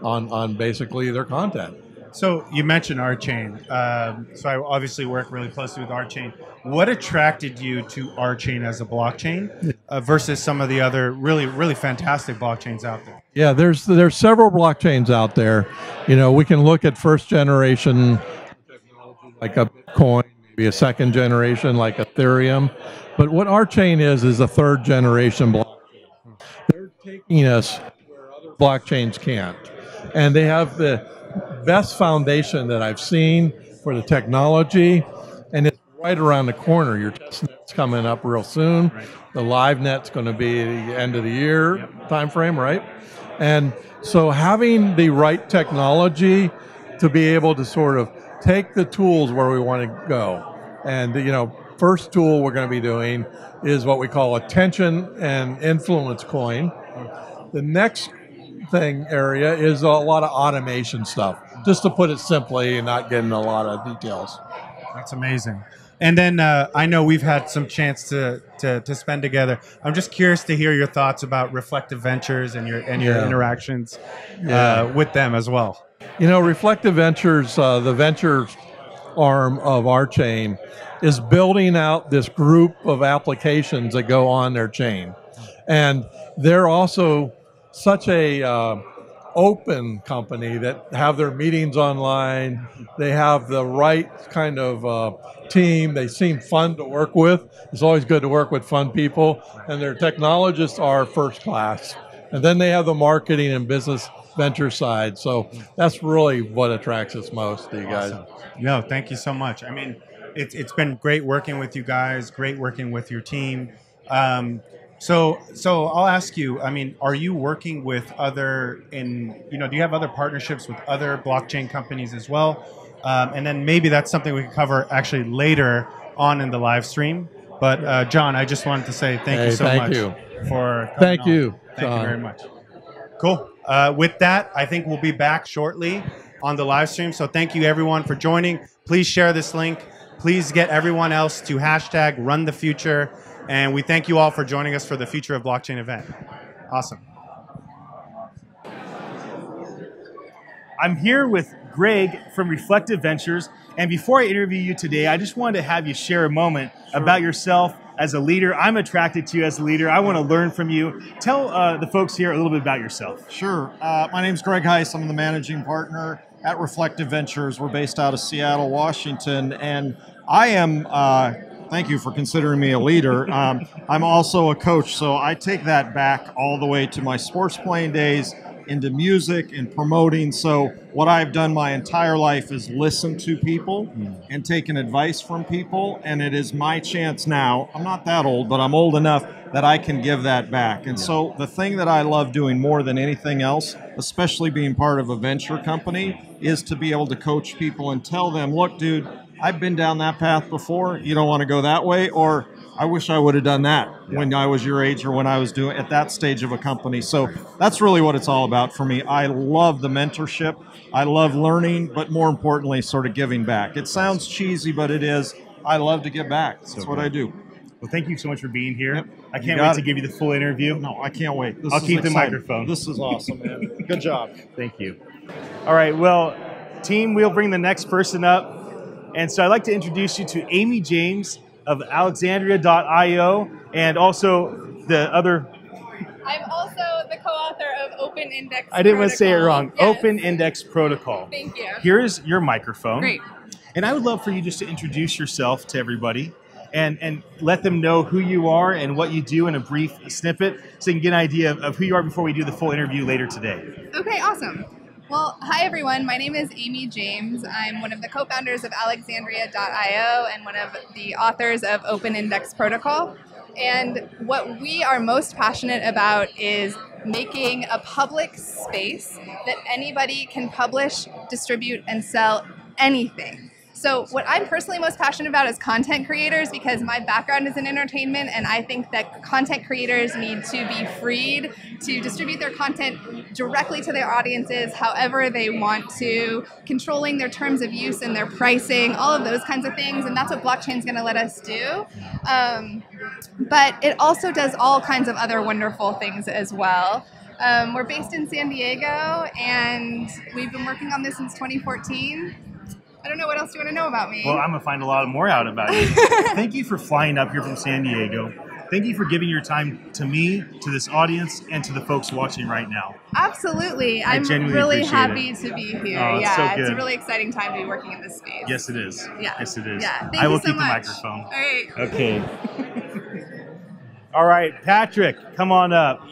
on basically their content? So you mentioned R-Chain. So I obviously work really closely with R-Chain. What attracted you to R-Chain as a blockchain versus some of the other really fantastic blockchains out there? Yeah, there's several blockchains out there. We can look at first generation technology like a Bitcoin, maybe a second generation like Ethereum. But what R-Chain is a third generation blockchain. They're taking us where other blockchains can't. And they have the best foundation that I've seen for the technology, and it's right around the corner. Your testnet's coming up real soon. Right. The live net's going to be the end of the year time frame, right? And so having the right technology to be able to sort of take the tools where we want to go. And first tool we're going to be doing is what we call attention and influence coin. The next area is a lot of automation stuff, just to put it simply and not get into a lot of details. That's amazing. And then I know we've had some chance to spend together. I'm just curious to hear your thoughts about Reflective Ventures and your interactions with them as well. Reflective Ventures, the venture arm of our chain, is building out this group of applications that go on their chain. And they're also such a open company that have their meetings online. They have the right kind of team. They seem fun to work with. It's always good to work with fun people. And their technologists are first class. And then they have the marketing and business venture side. So that's really what attracts us most to you guys. Awesome. No, thank you so much. I mean, it's been great working with you guys, great working with your team. So I'll ask you, I mean, are you working with do you have other partnerships with other blockchain companies as well? And then maybe that's something we can cover actually later on in the live stream. But John, I just wanted to say thank you so much for coming Thank on. you. Thank you very much. Cool. With that, I think we'll be back shortly on the live stream. So thank you everyone for joining. Please share this link. Please get everyone else to #RunTheFuture. And we thank you all for joining us for the Future of Blockchain event. Awesome. I'm here with Greg from Reflective Ventures. And before I interview you today, I just wanted to have you share a moment about yourself as a leader. I'm attracted to you as a leader. I want to learn from you. Tell the folks here a little bit about yourself. Sure. My name's Greg Heiss. I'm the managing partner at Reflective Ventures. We're based out of Seattle, Washington. And I am... thank you for considering me a leader. I'm also a coach, so I take that back all the way to my sports playing days, into music and promoting. So what I've done my entire life is listen to people and taken advice from people, and it is my chance now. I'm not that old, but I'm old enough that I can give that back. And so the thing that I love doing more than anything else, especially being part of a venture company, is to be able to coach people and tell them, look, dude, I've been down that path before. You don't want to go that way, or I wish I would have done that when I was your age or when I was doing at that stage of a company. So that's really what it's all about for me. I love the mentorship. I love learning, but more importantly, sort of giving back. It sounds cheesy, but it is. I love to give back. That's what I do. Well, thank you so much for being here. Yep. I can't wait to give you the full interview. No, I can't wait. I'll keep the microphone. This is awesome, man. Good job. Thank you. All right, well, team, we'll bring the next person up. And so I'd like to introduce you to Amy James of Alexandria.io and also the other... I'm also the co-author of Open Index I didn't want to say it Protocol. wrong. Yes. Open Index Protocol. Thank you. Here's your microphone. Great. And I would love for you just to introduce yourself to everybody and let them know who you are and what you do in a brief snippet so you can get an idea of who you are before we do the full interview later today. Okay, awesome. Well, hi everyone. My name is Amy James. I'm one of the co-founders of Alexandria.io and one of the authors of Open Index Protocol. And what we are most passionate about is making a public space that anybody can publish, distribute, and sell anything. So what I'm personally most passionate about is content creators, because my background is in entertainment, and I think that content creators need to be freed to distribute their content directly to their audiences however they want to, controlling their terms of use and their pricing, all of those kinds of things, and that's what blockchain is going to let us do. But it also does all kinds of other wonderful things as well. We're based in San Diego, and we've been working on this since 2014. I don't know, what else do you want to know about me? Well, I'm going to find a lot more out about you. Thank you for flying up here from San Diego. Thank you for giving your time to me, to this audience, and to the folks watching right now. Absolutely. I I'm genuinely really appreciate happy it. to be here. Oh, it's so yeah, it's good. a really exciting time to be working in this space. Yes, it is. Yeah. Yes, it is. Yeah. Thank I will you so keep much. the microphone. All right. Okay. All right, Patrick, come on up.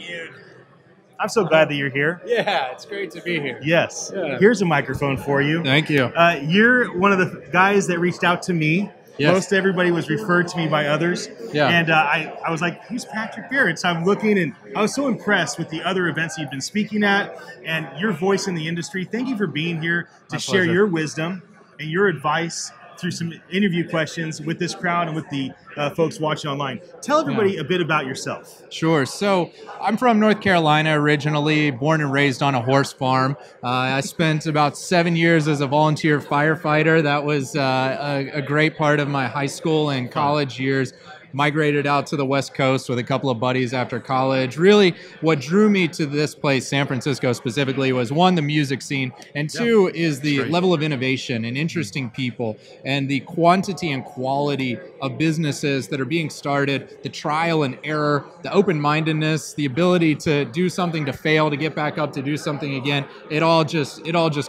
I'm so glad that you're here. Yeah, it's great to be here. Yes. Yeah. Here's a microphone for you. Thank you. You're one of the guys that reached out to me. Yes. Most everybody was referred to me by others. Yeah. And I was like, who's Patrick Barrett? So I'm looking, and I was so impressed with the other events you've been speaking at and your voice in the industry. Thank you for being here to My share pleasure. your wisdom and your advice through some interview questions with this crowd and with the folks watching online. Tell everybody a bit about yourself. Sure. So I'm from North Carolina originally, born and raised on a horse farm. I spent about 7 years as a volunteer firefighter. That was a great part of my high school and college years. Migrated out to the West Coast with a couple of buddies after college. Really, what drew me to this place, San Francisco specifically, was one, the music scene, and two is the level of innovation and interesting people and the quantity and quality of businesses that are being started, the trial and error, the open-mindedness, the ability to do something, to fail, to get back up, to do something again. It all just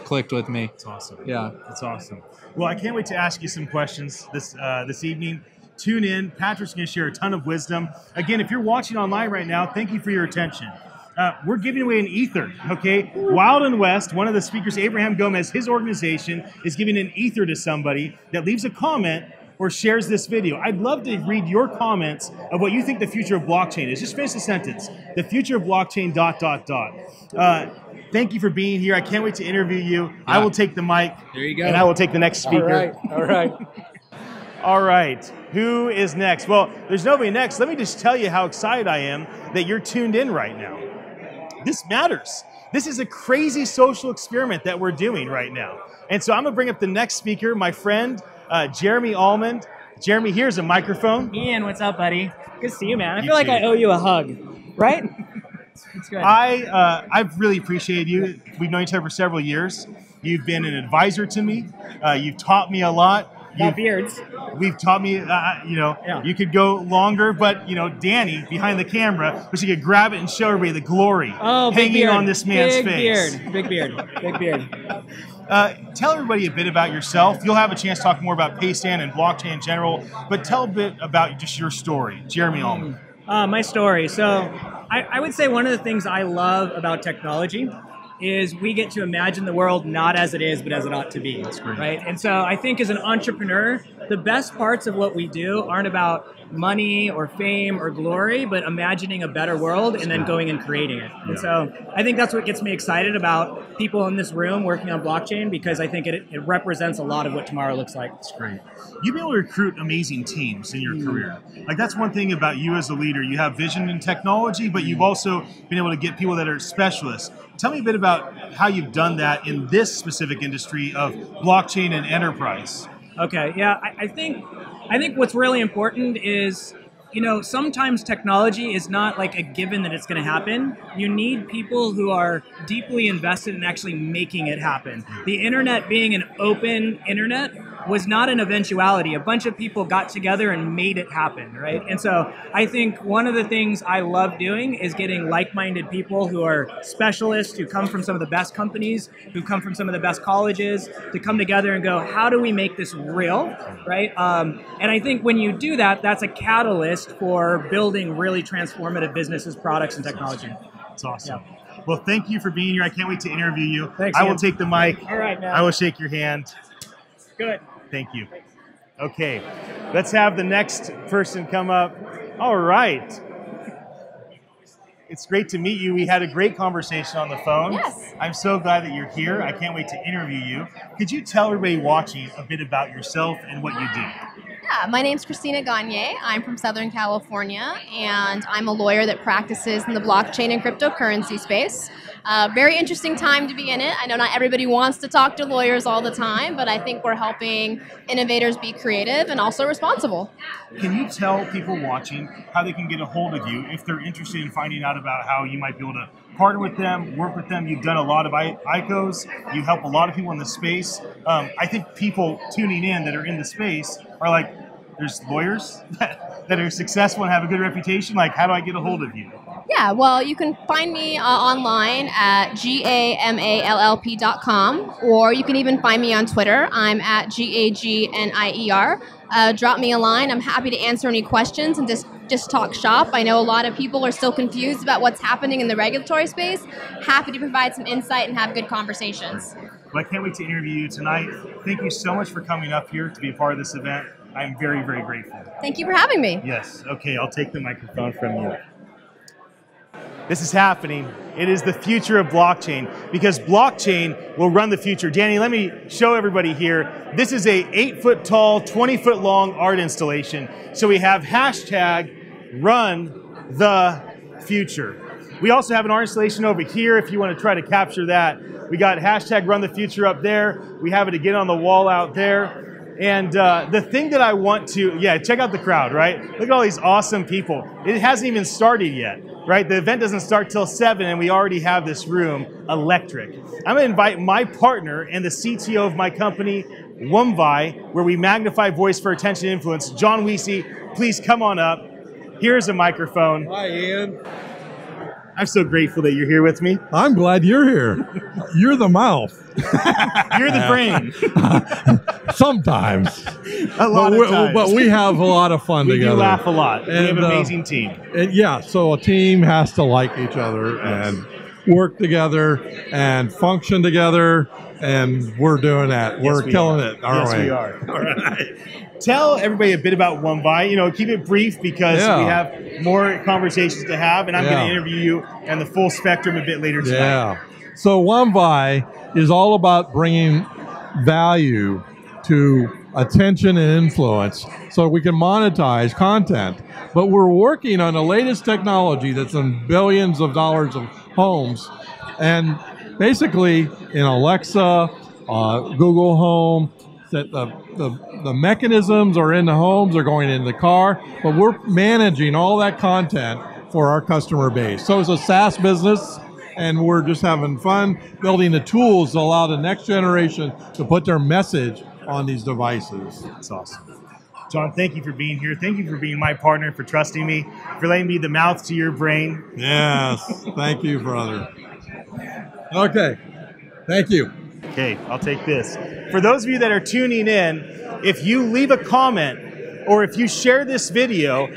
clicked with me. That's awesome. Yeah. That's awesome. Well, I can't wait to ask you some questions this evening. Tune in. Patrick's going to share a ton of wisdom. Again, if you're watching online right now, thank you for your attention. We're giving away an ether, okay? Wild and West, one of the speakers, Abraham Gomez, his organization is giving an ether to somebody that leaves a comment or shares this video. I'd love to read your comments of what you think the future of blockchain is. Just finish the sentence. The future of blockchain ... Thank you for being here. I can't wait to interview you. Yeah. I will take the mic. There you go. And I will take the next speaker. All right. All right, who is next? Well, there's nobody next. Let me just tell you how excited I am that you're tuned in right now. This matters. This is a crazy social experiment that we're doing right now. And so I'm going to bring up the next speaker, my friend, Jeremy Almond. Jeremy, here's a microphone. Ian, what's up, buddy? Good to see you, man. I You feel like too. I owe you a hug, right? It's good. I've really appreciated you. We've known each other for several years. You've been an advisor to me. You've taught me a lot. Got beards. We've taught me, you could go longer, but, Danny behind the camera, wish you could grab it and show everybody the glory hanging on this man's face. Big beard. Tell everybody a bit about yourself. You'll have a chance to talk more about Paystand and blockchain in general, but tell a bit about just your story. Jeremy Almond. My story. So I would say one of the things I love about technology is we get to imagine the world not as it is, but as it ought to be. That's great. Right? And so I think as an entrepreneur, the best parts of what we do aren't about money or fame or glory, but imagining a better world and then going and creating it. And so I think that's what gets me excited about people in this room working on blockchain, because I think it represents a lot of what tomorrow looks like. That's great. You've been able to recruit amazing teams in your career. Like, that's one thing about you as a leader. You have vision in technology, but you've also been able to get people that are specialists. Tell me a bit about how you've done that in this specific industry of blockchain and enterprise. Okay, yeah, I think what's really important is, sometimes technology is not like a given that it's going to happen. You need people who are deeply invested in actually making it happen. The internet being an open internet was not an eventuality. A bunch of people got together and made it happen, right? And so I think one of the things I love doing is getting like-minded people who are specialists, who come from some of the best companies, who come from some of the best colleges, to come together and go, how do we make this real, right? And I think when you do that, that's a catalyst for building really transformative businesses, products, and technology. That's awesome. Yeah. Well, thank you for being here. I can't wait to interview you. Thanks, I will Ian. take the mic. All right, man. I will shake your hand. Good. Thank you. Okay, let's have the next person come up. All right. It's great to meet you. We had a great conversation on the phone. Yes. I'm so glad that you're here. I can't wait to interview you. Could you tell everybody watching a bit about yourself and what you do? Yeah, my name's Christina Gagne. I'm from Southern California, and I'm a lawyer that practices in the blockchain and cryptocurrency space. Very interesting time to be in it. I know not everybody wants to talk to lawyers all the time, but I think we're helping innovators be creative and also responsible. Can you tell people watching how they can get a hold of you if they're interested in finding out about how you might be able to partner with them, work with them? You've done a lot of ICOs. You help a lot of people in the space. I think people tuning in that are in the space are like, there's lawyers that are successful and have a good reputation. Like, how do I get a hold of you? Yeah, well, you can find me online at gamallp.com, or you can even find me on Twitter. I'm at GAGNIER. Drop me a line. I'm happy to answer any questions and just talk shop. I know a lot of people are still confused about what's happening in the regulatory space. Happy to provide some insight and have good conversations. Well, I can't wait to interview you tonight. Thank you so much for coming up here to be a part of this event. I'm very, very grateful. Thank you for having me. Yes. Okay, I'll take the microphone from you. This is happening. It is the future of blockchain, because blockchain will run the future. Danny, let me show everybody here. This is a 8-foot tall, 20-foot long art installation. So we have hashtag run the future. We also have an art installation over here if you want to try to capture that. We got hashtag run the future up there. We have it again on the wall out there. And the thing that I want to, check out the crowd, right? Look at all these awesome people. It hasn't even started yet, right? The event doesn't start till 7 and we already have this room electric. I'm gonna invite my partner and the CTO of my company, WMVAI, where we magnify voice for attention and influence. John Weesey, please come on up. Here's a microphone. Hi, Ian. I'm so grateful that you're here with me. I'm glad you're here. You're the mouth. You're the brain. Sometimes. A lot of times. But we have a lot of fun together. We do laugh a lot. And, we have an amazing team. And so a team has to like each other and work together and function together, and we're doing that. We're killing it, aren't we? Yes, we are. All right. Tell everybody a bit about WMVAI. Keep it brief because we have more conversations to have, and I'm going to interview you and the full spectrum a bit later tonight. Yeah. So WMVAI is all about bringing value to attention and influence so we can monetize content. But we're working on the latest technology that's in billions of dollars of homes. And basically in Alexa, Google Home, that the mechanisms are in the homes, are going in the car, but we're managing all that content for our customer base. So it's a SaaS business, and we're just having fun building the tools to allow the next generation to put their message on these devices. That's awesome. John, thank you for being here. Thank you for being my partner, for trusting me, for letting me be the mouth to your brain. Yes, thank you, brother. Okay, thank you. Okay, I'll take this. For those of you that are tuning in, if you leave a comment or if you share this video,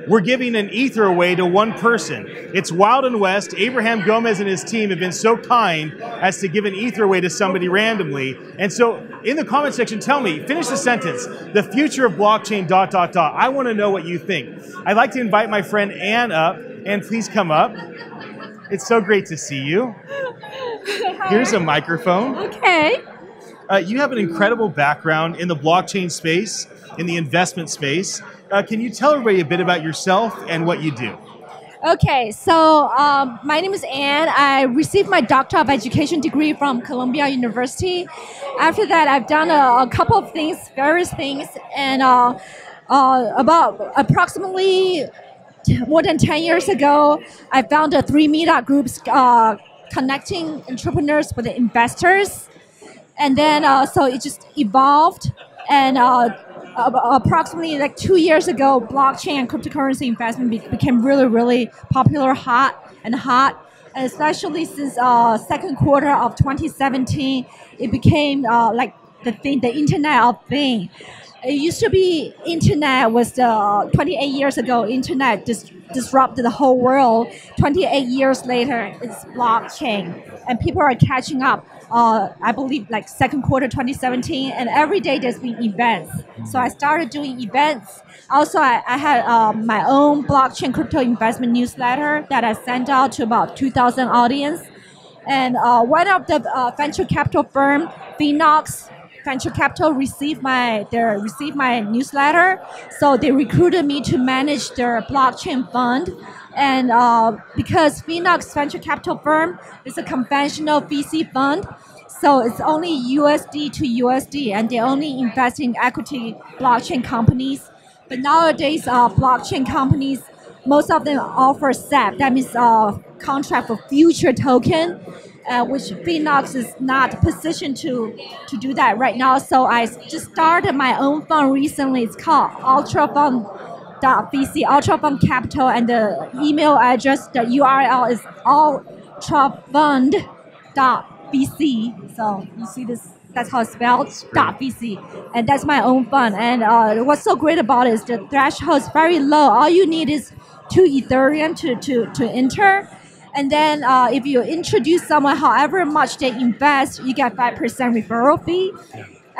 we're giving an ether away to one person. It's Wild and West. Abraham Gomez and his team have been so kind as to give an ether away to somebody randomly. And so in the comment section, tell me, finish the sentence, the future of blockchain, ... I want to know what you think. I'd like to invite my friend Ann up. Ann, please come up. It's so great to see you. Here's a microphone. Okay. You have an incredible background in the blockchain space, in the investment space. Can you tell everybody a bit about yourself and what you do? Okay, so my name is Anne. I received my Doctor of Education degree from Columbia University. After that, I've done a couple of things, various things, and about approximately more than 10 years ago, I founded 3 meetup groups connecting entrepreneurs with investors. And then, so it just evolved. And approximately like 2 years ago, blockchain and cryptocurrency investment became really, really popular, hot. And especially since second quarter of 2017, it became like the internet of thing. It used to be internet was 28 years ago. Internet disrupted the whole world. 28 years later, it's blockchain, and people are catching up. I believe like second quarter 2017, and every day there's been events. So I started doing events. Also, I had my own blockchain crypto investment newsletter that I sent out to about 2,000 audience. And one of the venture capital firm, Phoenix Venture Capital, received my newsletter, so they recruited me to manage their blockchain fund. And because Phoenix Venture Capital firm is a conventional VC fund, so it's only USD to USD, and they only invest in equity blockchain companies. But nowadays, blockchain companies, most of them offer SAP, that means contract for future token, which Phoenix is not positioned to do that right now. So I just started my own fund recently. It's called ultrafund.vc, ultrafund capital, and the email address, the URL is ultrafund.vc. So you see this, that's how it's spelled, .vc. And that's my own fund. And what's so great about it is the threshold is very low. All you need is 2 Ethereum to enter. And then if you introduce someone, however much they invest, you get 5% referral fee.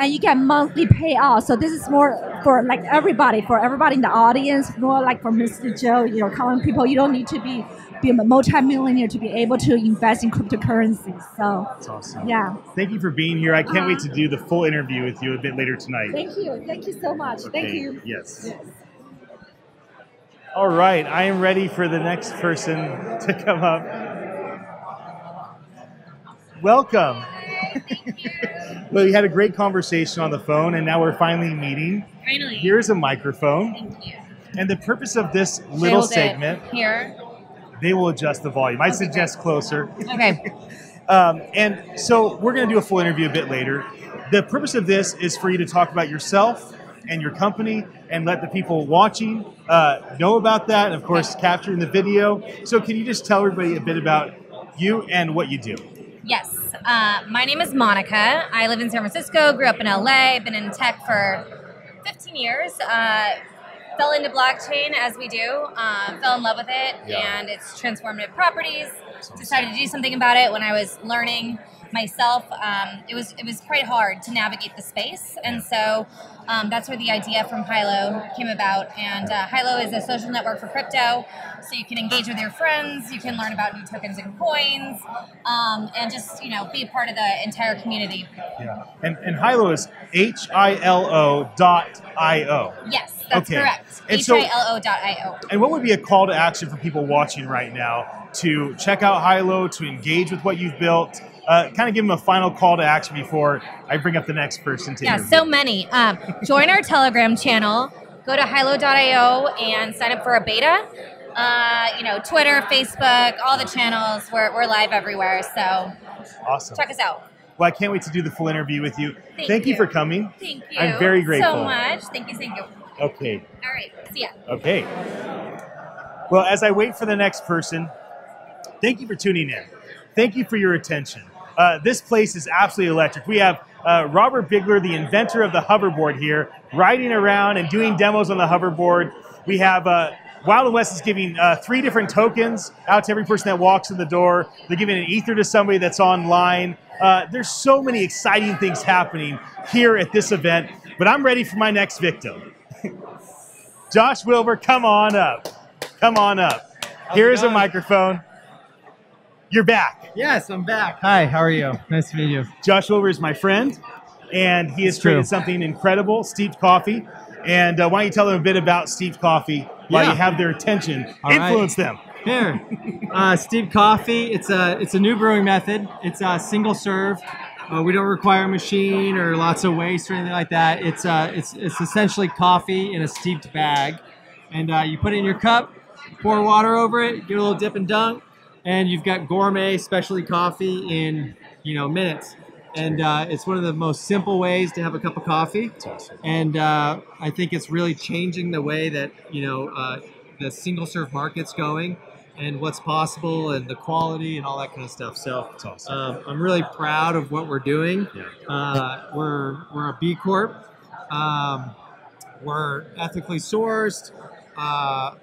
And you get monthly payout. So this is more for like everybody in the audience, more like for Mr. Joe, common people. You don't need to be a multi-millionaire to be able to invest in cryptocurrencies. So that's awesome. Yeah. Thank you for being here. I can't wait to do the full interview with you a bit later tonight. Thank you. Thank you so much. Okay. Thank you. Yes. All right. I am ready for the next person to come up. Welcome. Well, we had a great conversation on the phone, and now we're finally meeting. Finally. Here's a microphone. Thank you. And the purpose of this little segment, here. they will adjust the volume. I suggest closer. Okay. And so we're going to do a full interview a bit later. The purpose of this is for you to talk about yourself and your company and let the people watching know about that, and of course, capturing the video. So can you just tell everybody a bit about you and what you do? Yes. My name is Monica. I live in San Francisco, grew up in LA, been in tech for 15 years. Fell into blockchain as we do, fell in love with it and its transformative properties. Decided to do something about it when I was learning myself. It was quite hard to navigate the space, and so that's where the idea from Hilo came about. And Hilo is a social network for crypto, so you can engage with your friends, you can learn about new tokens and coins, and just be a part of the entire community. Yeah, and Hilo is HILO.io. Yes, that's correct. HILO.io. And what would be a call to action for people watching right now to check out Hilo, to engage with what you've built? Kind of give them a final call to action before I bring up the next person to interview. So many. Join our Telegram channel. Go to hilo.io and sign up for a beta. Twitter, Facebook, all the channels. We're live everywhere. So awesome. Check us out. Well, I can't wait to do the full interview with you. Thank you for coming. Thank you. I'm very grateful. So much. Thank you. Okay. All right. See ya. Okay. Well, as I wait for the next person, thank you for tuning in. Thank you for your attention. This place is absolutely electric. We have Robert Bigler, the inventor of the hoverboard here, riding around and doing demos on the hoverboard. We have Wild & West is giving 3 different tokens out to every person that walks in the door. They're giving an ether to somebody that's online. There's so many exciting things happening here at this event, but I'm ready for my next victim. Josh Wilbur, come on up. Come on up. Here's a microphone. You're back. Yes, I'm back. Hi, how are you? Nice to meet you. Josh Wilbur is my friend, and he has created something incredible, Steeped Coffee. And why don't you tell them a bit about Steeped Coffee while you have their attention? Influence them. Here, Steeped Coffee. It's a new brewing method. It's a single serve. We don't require a machine or lots of waste or anything like that. It's essentially coffee in a steeped bag, and you put it in your cup, pour water over it, get a little dip and dunk, and you've got gourmet specialty coffee in minutes. And it's one of the most simple ways to have a cup of coffee. Awesome. And I think it's really changing the way that the single serve market's going, and what's possible, and the quality, and all that kind of stuff. So awesome. I'm really proud of what we're doing. Yeah. We're a B Corp. We're ethically sourced. All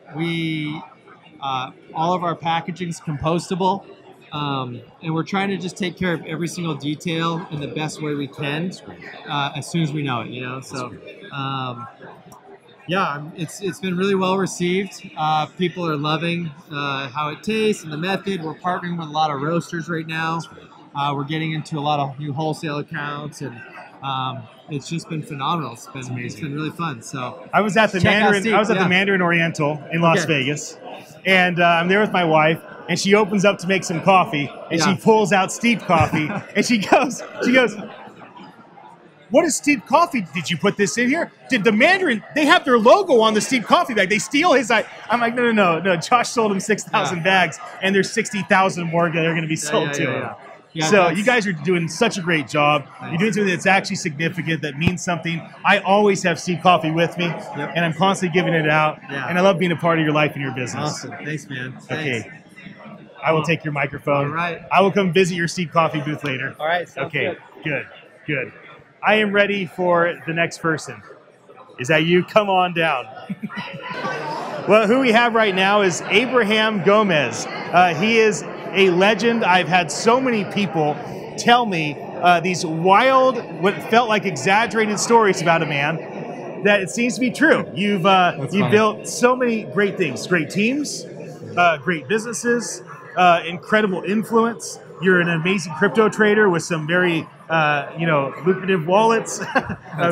of our packaging is compostable. And we're trying to just take care of every single detail in the best way we can as soon as we know it, So, it's been really well received. People are loving how it tastes and the method. We're partnering with a lot of roasters right now. We're getting into a lot of new wholesale accounts, and it's just been phenomenal. It's been really fun. So I was at the Mandarin. I was at the Mandarin Oriental in Las Vegas, and I'm there with my wife. And she opens up to make some coffee, and she pulls out steeped coffee, and she goes, "What is steeped coffee? Did you put this in here? Did the Mandarin? They have their logo on the steeped coffee bag. They steal his." I'm like, no. Josh sold him 6,000 bags, and there's 60,000 more that are going to be sold to him. So you guys are doing such a great job. Nice. You're doing something that's actually significant, that means something. I always have steeped coffee with me, and I'm constantly giving it out. Yeah. And I love being a part of your life and your business. Awesome. Thanks, man. Thanks. Okay. I will take your microphone. All right. I will come visit your steep coffee booth later. All right. Okay. Good. I am ready for the next person. Is that you? Come on down. Well, who we have right now is Abraham Gomez. He is a legend. I've had so many people tell me these wild, what felt like exaggerated stories about a man that it seems to be true. You've built so many great things, great teams, great businesses. Incredible influence. You're an amazing crypto trader with some very, lucrative wallets,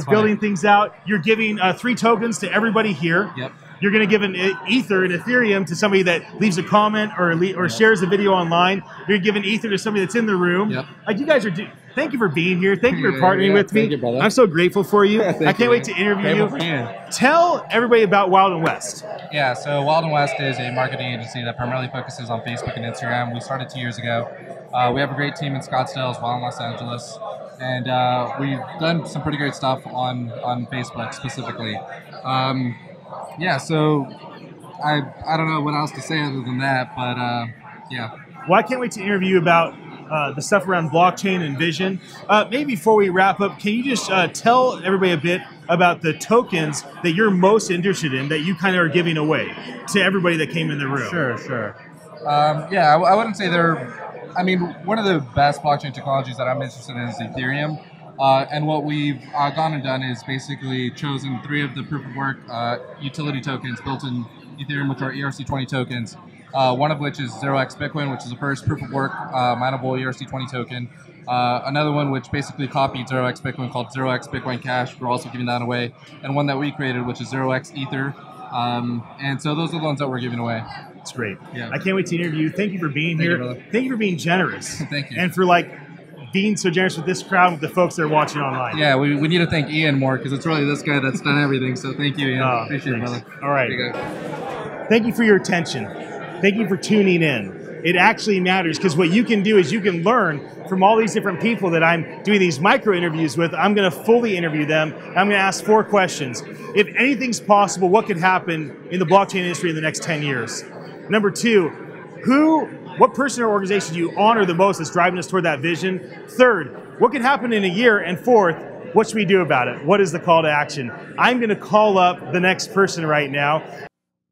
building things out. You're giving 3 tokens to everybody here. Yep. You're going to give an Ether, an Ethereum, to somebody that leaves a comment or shares a video online. You're giving Ether to somebody that's in the room. Yep. Like you guys are thank you for being here. Thank you for partnering with me. You, brother. I'm so grateful for you. I can't wait to interview you. Tell everybody about Wild and West. Yeah, so Wild and West is a marketing agency that primarily focuses on Facebook and Instagram. We started 2 years ago. We have a great team in Scottsdale as well in Los Angeles. And we've done some pretty great stuff on Facebook specifically. So I don't know what else to say other than that, but yeah. Well, I can't wait to interview you about the stuff around blockchain and vision. Maybe before we wrap up, can you just tell everybody a bit about the tokens that you're most interested in, that you kind of are giving away to everybody that came in the room? Sure. I wouldn't say one of the best blockchain technologies that I'm interested in is Ethereum. And what we've gone and done is basically chosen 3 of the proof of work utility tokens built in Ethereum, which are ERC20 tokens. One of which is 0x Bitcoin, which is the first proof of work mineable ERC20 token. Another one which basically copied 0x Bitcoin called 0x Bitcoin Cash. We're also giving that away. And one that we created, which is 0x Ether. And so those are the ones that we're giving away. It's great. Yeah. I can't wait to interview you. Thank you for being here. Thank you for being generous. Thank you. And for being so generous with this crowd, with the folks that are watching online. Yeah, we need to thank Ian more because it's really this guy that's done everything. So thank you, Ian. Appreciate it, brother. All right. There you go. Thank you for your attention. Thank you for tuning in. It actually matters because what you can do is you can learn from all these different people that I'm doing these micro interviews with. I'm going to fully interview them. I'm going to ask 4 questions. If anything's possible, what could happen in the blockchain industry in the next 10 years? Number 2, what person or organization do you honor the most that's driving us toward that vision? 3rd, what could happen in a year? And 4th, what should we do about it? What is the call to action? I'm going to call up the next person right now.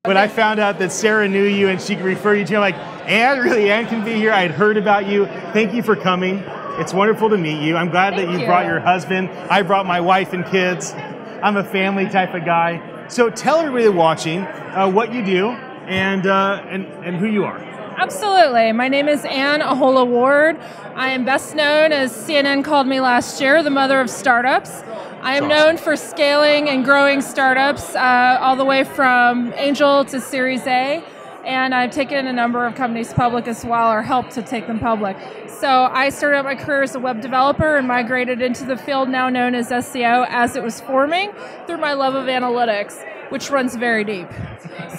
When I found out that Sarah knew you and she could refer you to, I'm like, Ann can be here. I had heard about you. Thank you for coming. It's wonderful to meet you. I'm glad that you brought your husband. I brought my wife and kids. I'm a family type of guy. So tell everybody watching what you do and who you are. Absolutely. My name is Ann Ahola Ward. I am best known, as CNN called me last year, the mother of startups. I am known for scaling and growing startups all the way from angel to Series A. And I've taken a number of companies public as well, or helped to take them public. So I started out my career as a web developer and migrated into the field now known as SEO as it was forming through my love of analytics, which runs very deep.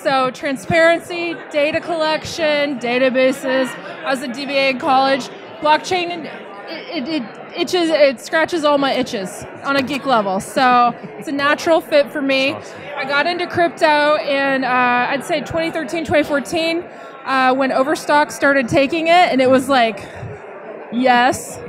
So transparency, data collection, databases. I was a DBA in college. Blockchain, itches. It scratches all my itches on a geek level. So it's a natural fit for me. I got into crypto in I'd say 2013, 2014 when Overstock started taking it, and it was like, yes,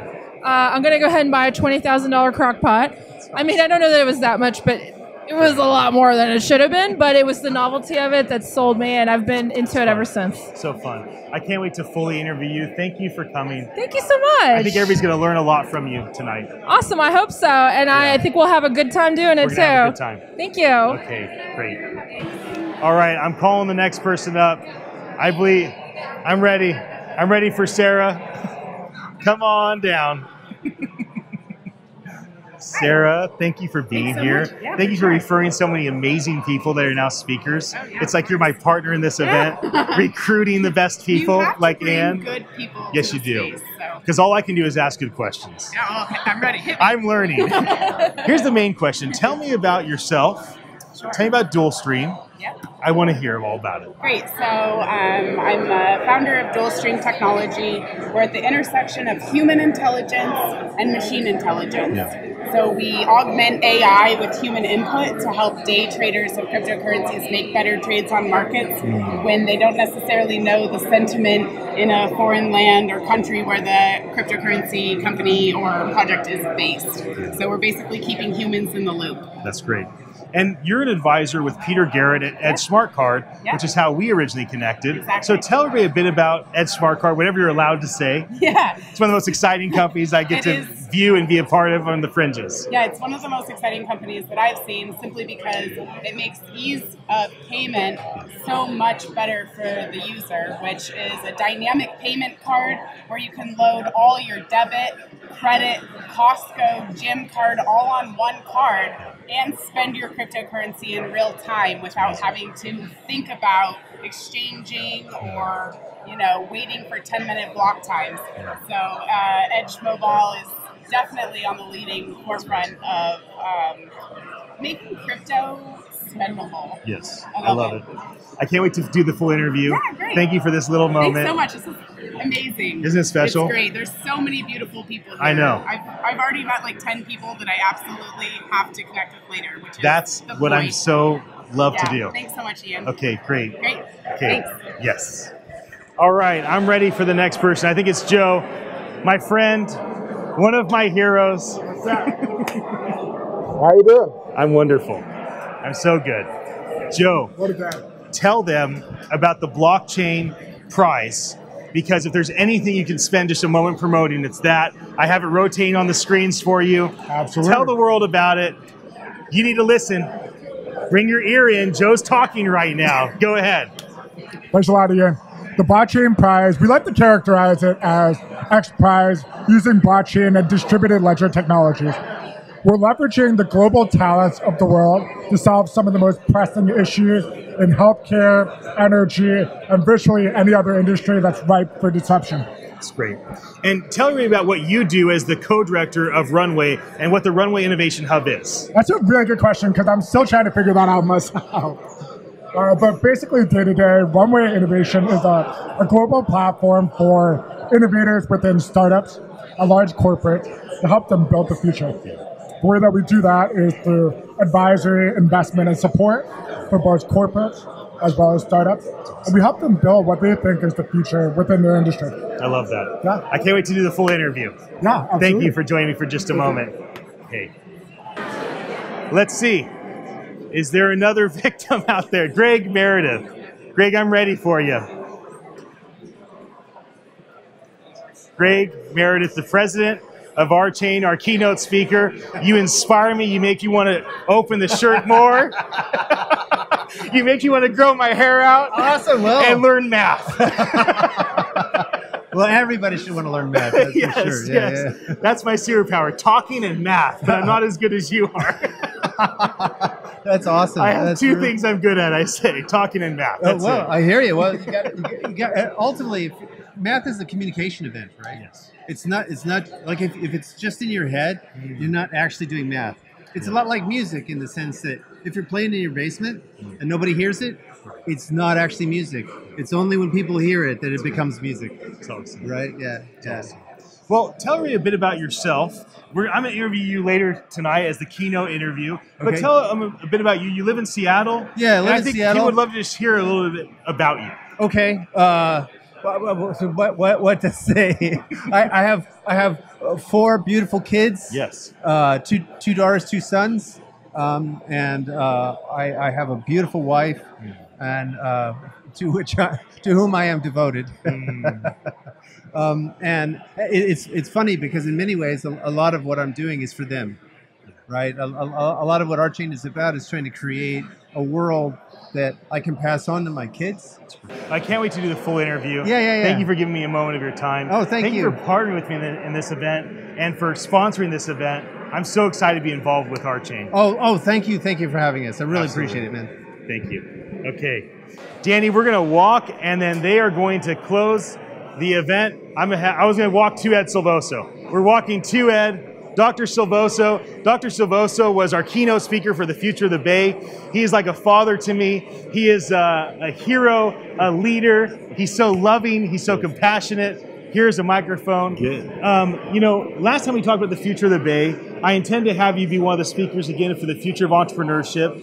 I'm gonna go ahead and buy a $20,000 crock pot. I mean, I don't know that it was that much, but it was a lot more than it should have been, but it was the novelty of it that sold me, and I've been into it ever since. So fun. I can't wait to fully interview you. Thank you for coming. Thank you so much. I think everybody's going to learn a lot from you tonight. Awesome. I hope so. And I think we'll have a good time doing it, We're too. gonna have a good time. Thank you. Okay, great. All right, I'm calling the next person up. I believe I'm ready. I'm ready for Sarah. Come on down. Sarah, thank you for being here. Yeah, thank you for referring so many amazing people that are now speakers. It's like you're my partner in this event, recruiting the best people like Ann. Good people. Yes, you do. Because all I can do is ask good questions. Yeah, okay, I'm ready. Hit me. I'm learning. Here's the main question. Tell me about yourself. Sure. Tell me about Dualstream. Yeah. I want to hear all about it. Great. So I'm the founder of Dualstream Technology. We're at the intersection of human intelligence and machine intelligence. Yeah. So we augment AI with human input to help day traders of cryptocurrencies make better trades on markets when they don't necessarily know the sentiment in a foreign land or country where the cryptocurrency company or project is based. So we're basically keeping humans in the loop. That's great. And you're an advisor with Peter Garrett at Edge Smart Card, which is how we originally connected. Exactly. So tell everybody a bit about Edge Smart Card, whatever you're allowed to say. Yeah. It's one of the most exciting companies I get to view and be a part of on the fringes. Yeah, it's one of the most exciting companies that I've seen simply because it makes ease of payment so much better for the user, which is a dynamic payment card where you can load all your debit, credit, Costco, gym card all on one card and spend your cryptocurrency in real time without having to think about exchanging or waiting for 10-minute block times. So Edge Mobile is definitely on the leading forefront of making crypto spendable. Yes, I love it. I can't wait to do the full interview. Yeah, great. Thank you for this little moment. Thanks so much. This is amazing. Isn't it special? It's great. There's so many beautiful people here. I know. I've already met like 10 people that I absolutely have to connect with later, which That's is the what I'm point. so love to do. Thanks so much, Ian. Okay, great. Great. Okay. Thanks. Yes. All right, I'm ready for the next person. I think it's Joe, my friend, one of my heroes. How you doing? I'm wonderful. I'm so good. Joe, What is that? tell them about the blockchain price, because if there's anything you can spend just a moment promoting, it's that. I have it rotating on the screens for you. Absolutely. Tell the world about it. You need to listen. Bring your ear in. Joe's talking right now. Go ahead. Thanks a lot, Ian. The blockchain prize, we like to characterize it as X Prize using blockchain and distributed ledger technologies. We're leveraging the global talents of the world to solve some of the most pressing issues in healthcare, energy, and virtually any other industry that's ripe for disruption. That's great. And tell me about what you do as the co-director of Runway and what the Runway Innovation Hub is. That's a really good question because I'm still trying to figure that out myself. But basically, day-to-day, Runway Innovation is a global platform for innovators within startups and large corporates to help them build the future. The way that we do that is through advisory, investment, and support for both corporates as well as startups. And we help them build what they think is the future within their industry. I love that. Yeah. I can't wait to do the full interview. Yeah, absolutely. Thank you for joining me for just a moment. Okay. Let's see. Is there another victim out there? Greg Meredith. Greg, I'm ready for you. Greg Meredith, the president of our chain, our keynote speaker. You inspire me. You make me want to open the shirt more. You make me want to grow my hair out. Awesome. Well, and learn math. Well, everybody should want to learn math. That's Yes, for sure. yes. That's my superpower, talking and math. But I'm not as good as you are. That's awesome. I have That's two really- things I'm good at. I say talking and math. That's well, it. I hear you. Well, you got ultimately, math is a communication event, right? Yes. It's not like if it's just in your head, you're not actually doing math. It's a lot like music in the sense that if you're playing in your basement and nobody hears it, it's not actually music. It's only when people hear it that it becomes music. It's awesome. Right? Yeah. Yeah. Well, tell me a bit about yourself. I'm going to interview you later tonight as the keynote interview. But Okay. tell them a bit about you. You live in Seattle. Yeah, I live and in I think Seattle. he would love to just hear a little bit about you. Okay. So what to say? I have 4 beautiful kids. Yes. Two daughters, 2 sons, and I have a beautiful wife, and to whom I am devoted. And it's funny because in many ways a lot of what I'm doing is for them, right? A lot of what Art Chain is about is trying to create a world that I can pass on to my kids. I can't wait to do the full interview. Yeah. Thank you for giving me a moment of your time. Oh, thank you you. for partnering with me in this event and for sponsoring this event. I'm so excited to be involved with Art Chain. Oh, thank you for having us. I really Absolutely. appreciate it, man. Thank you. Okay, Danny, we're gonna walk, and then they are going to close the event. I was gonna walk to Ed Silvoso. We're walking to Ed. Dr. Silvoso. Dr. Silvoso was our keynote speaker for the Future of the Bay. He is like a father to me. He is a hero, a leader. He's so loving. He's so compassionate. Here's a microphone. Last time we talked about the Future of the Bay, I intend to have you be one of the speakers again for the future of entrepreneurship.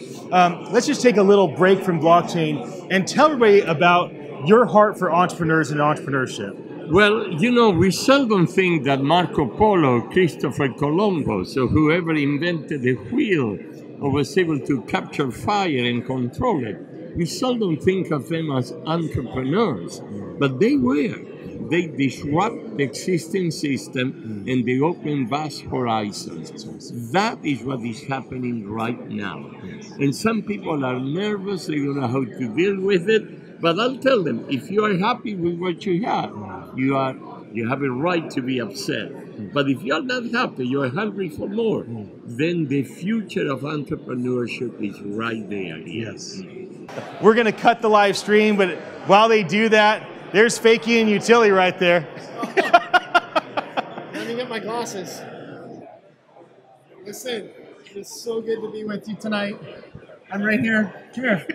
Let's just take a little break from blockchain and tell everybody about your heart for entrepreneurs and entrepreneurship. Well, we seldom think that Marco Polo, Christopher Columbus, or whoever invented the wheel or was able to capture fire and control it, we seldom think of them as entrepreneurs, but they were. They disrupt the existing system and they open vast horizons. That is what is happening right now. And some people are nervous, they don't know how to deal with it. But I'll tell them, if you are happy with what you have, you have a right to be upset. But if you're not happy, you're hungry for more, then the future of entrepreneurship is right there. Yes. We're going to cut the live stream, but while they do that, there's Fakey and Utility right there. Let me get my glasses. Listen, it's so good to be with you tonight. I'm right here. Come here.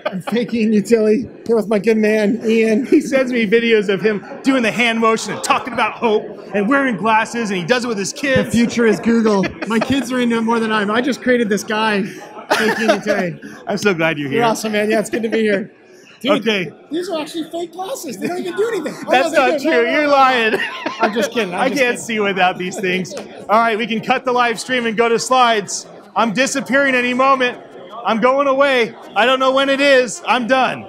I'm faking utility here with my good man, Ian. He sends me videos of him doing the hand motion and talking about hope and wearing glasses, and he does it with his kids. The future is Google. My kids are into it more than I am. I just created this guy, faking utility. I'm so glad you're here. You're awesome, man. Yeah, it's good to be here. Dude, okay. These are actually fake glasses. They don't even do anything. That's not true. You're lying. I'm just kidding. I can't see without these things. All right, we can cut the live stream and go to slides. I'm disappearing any moment. I'm going away. I don't know when it is. I'm done.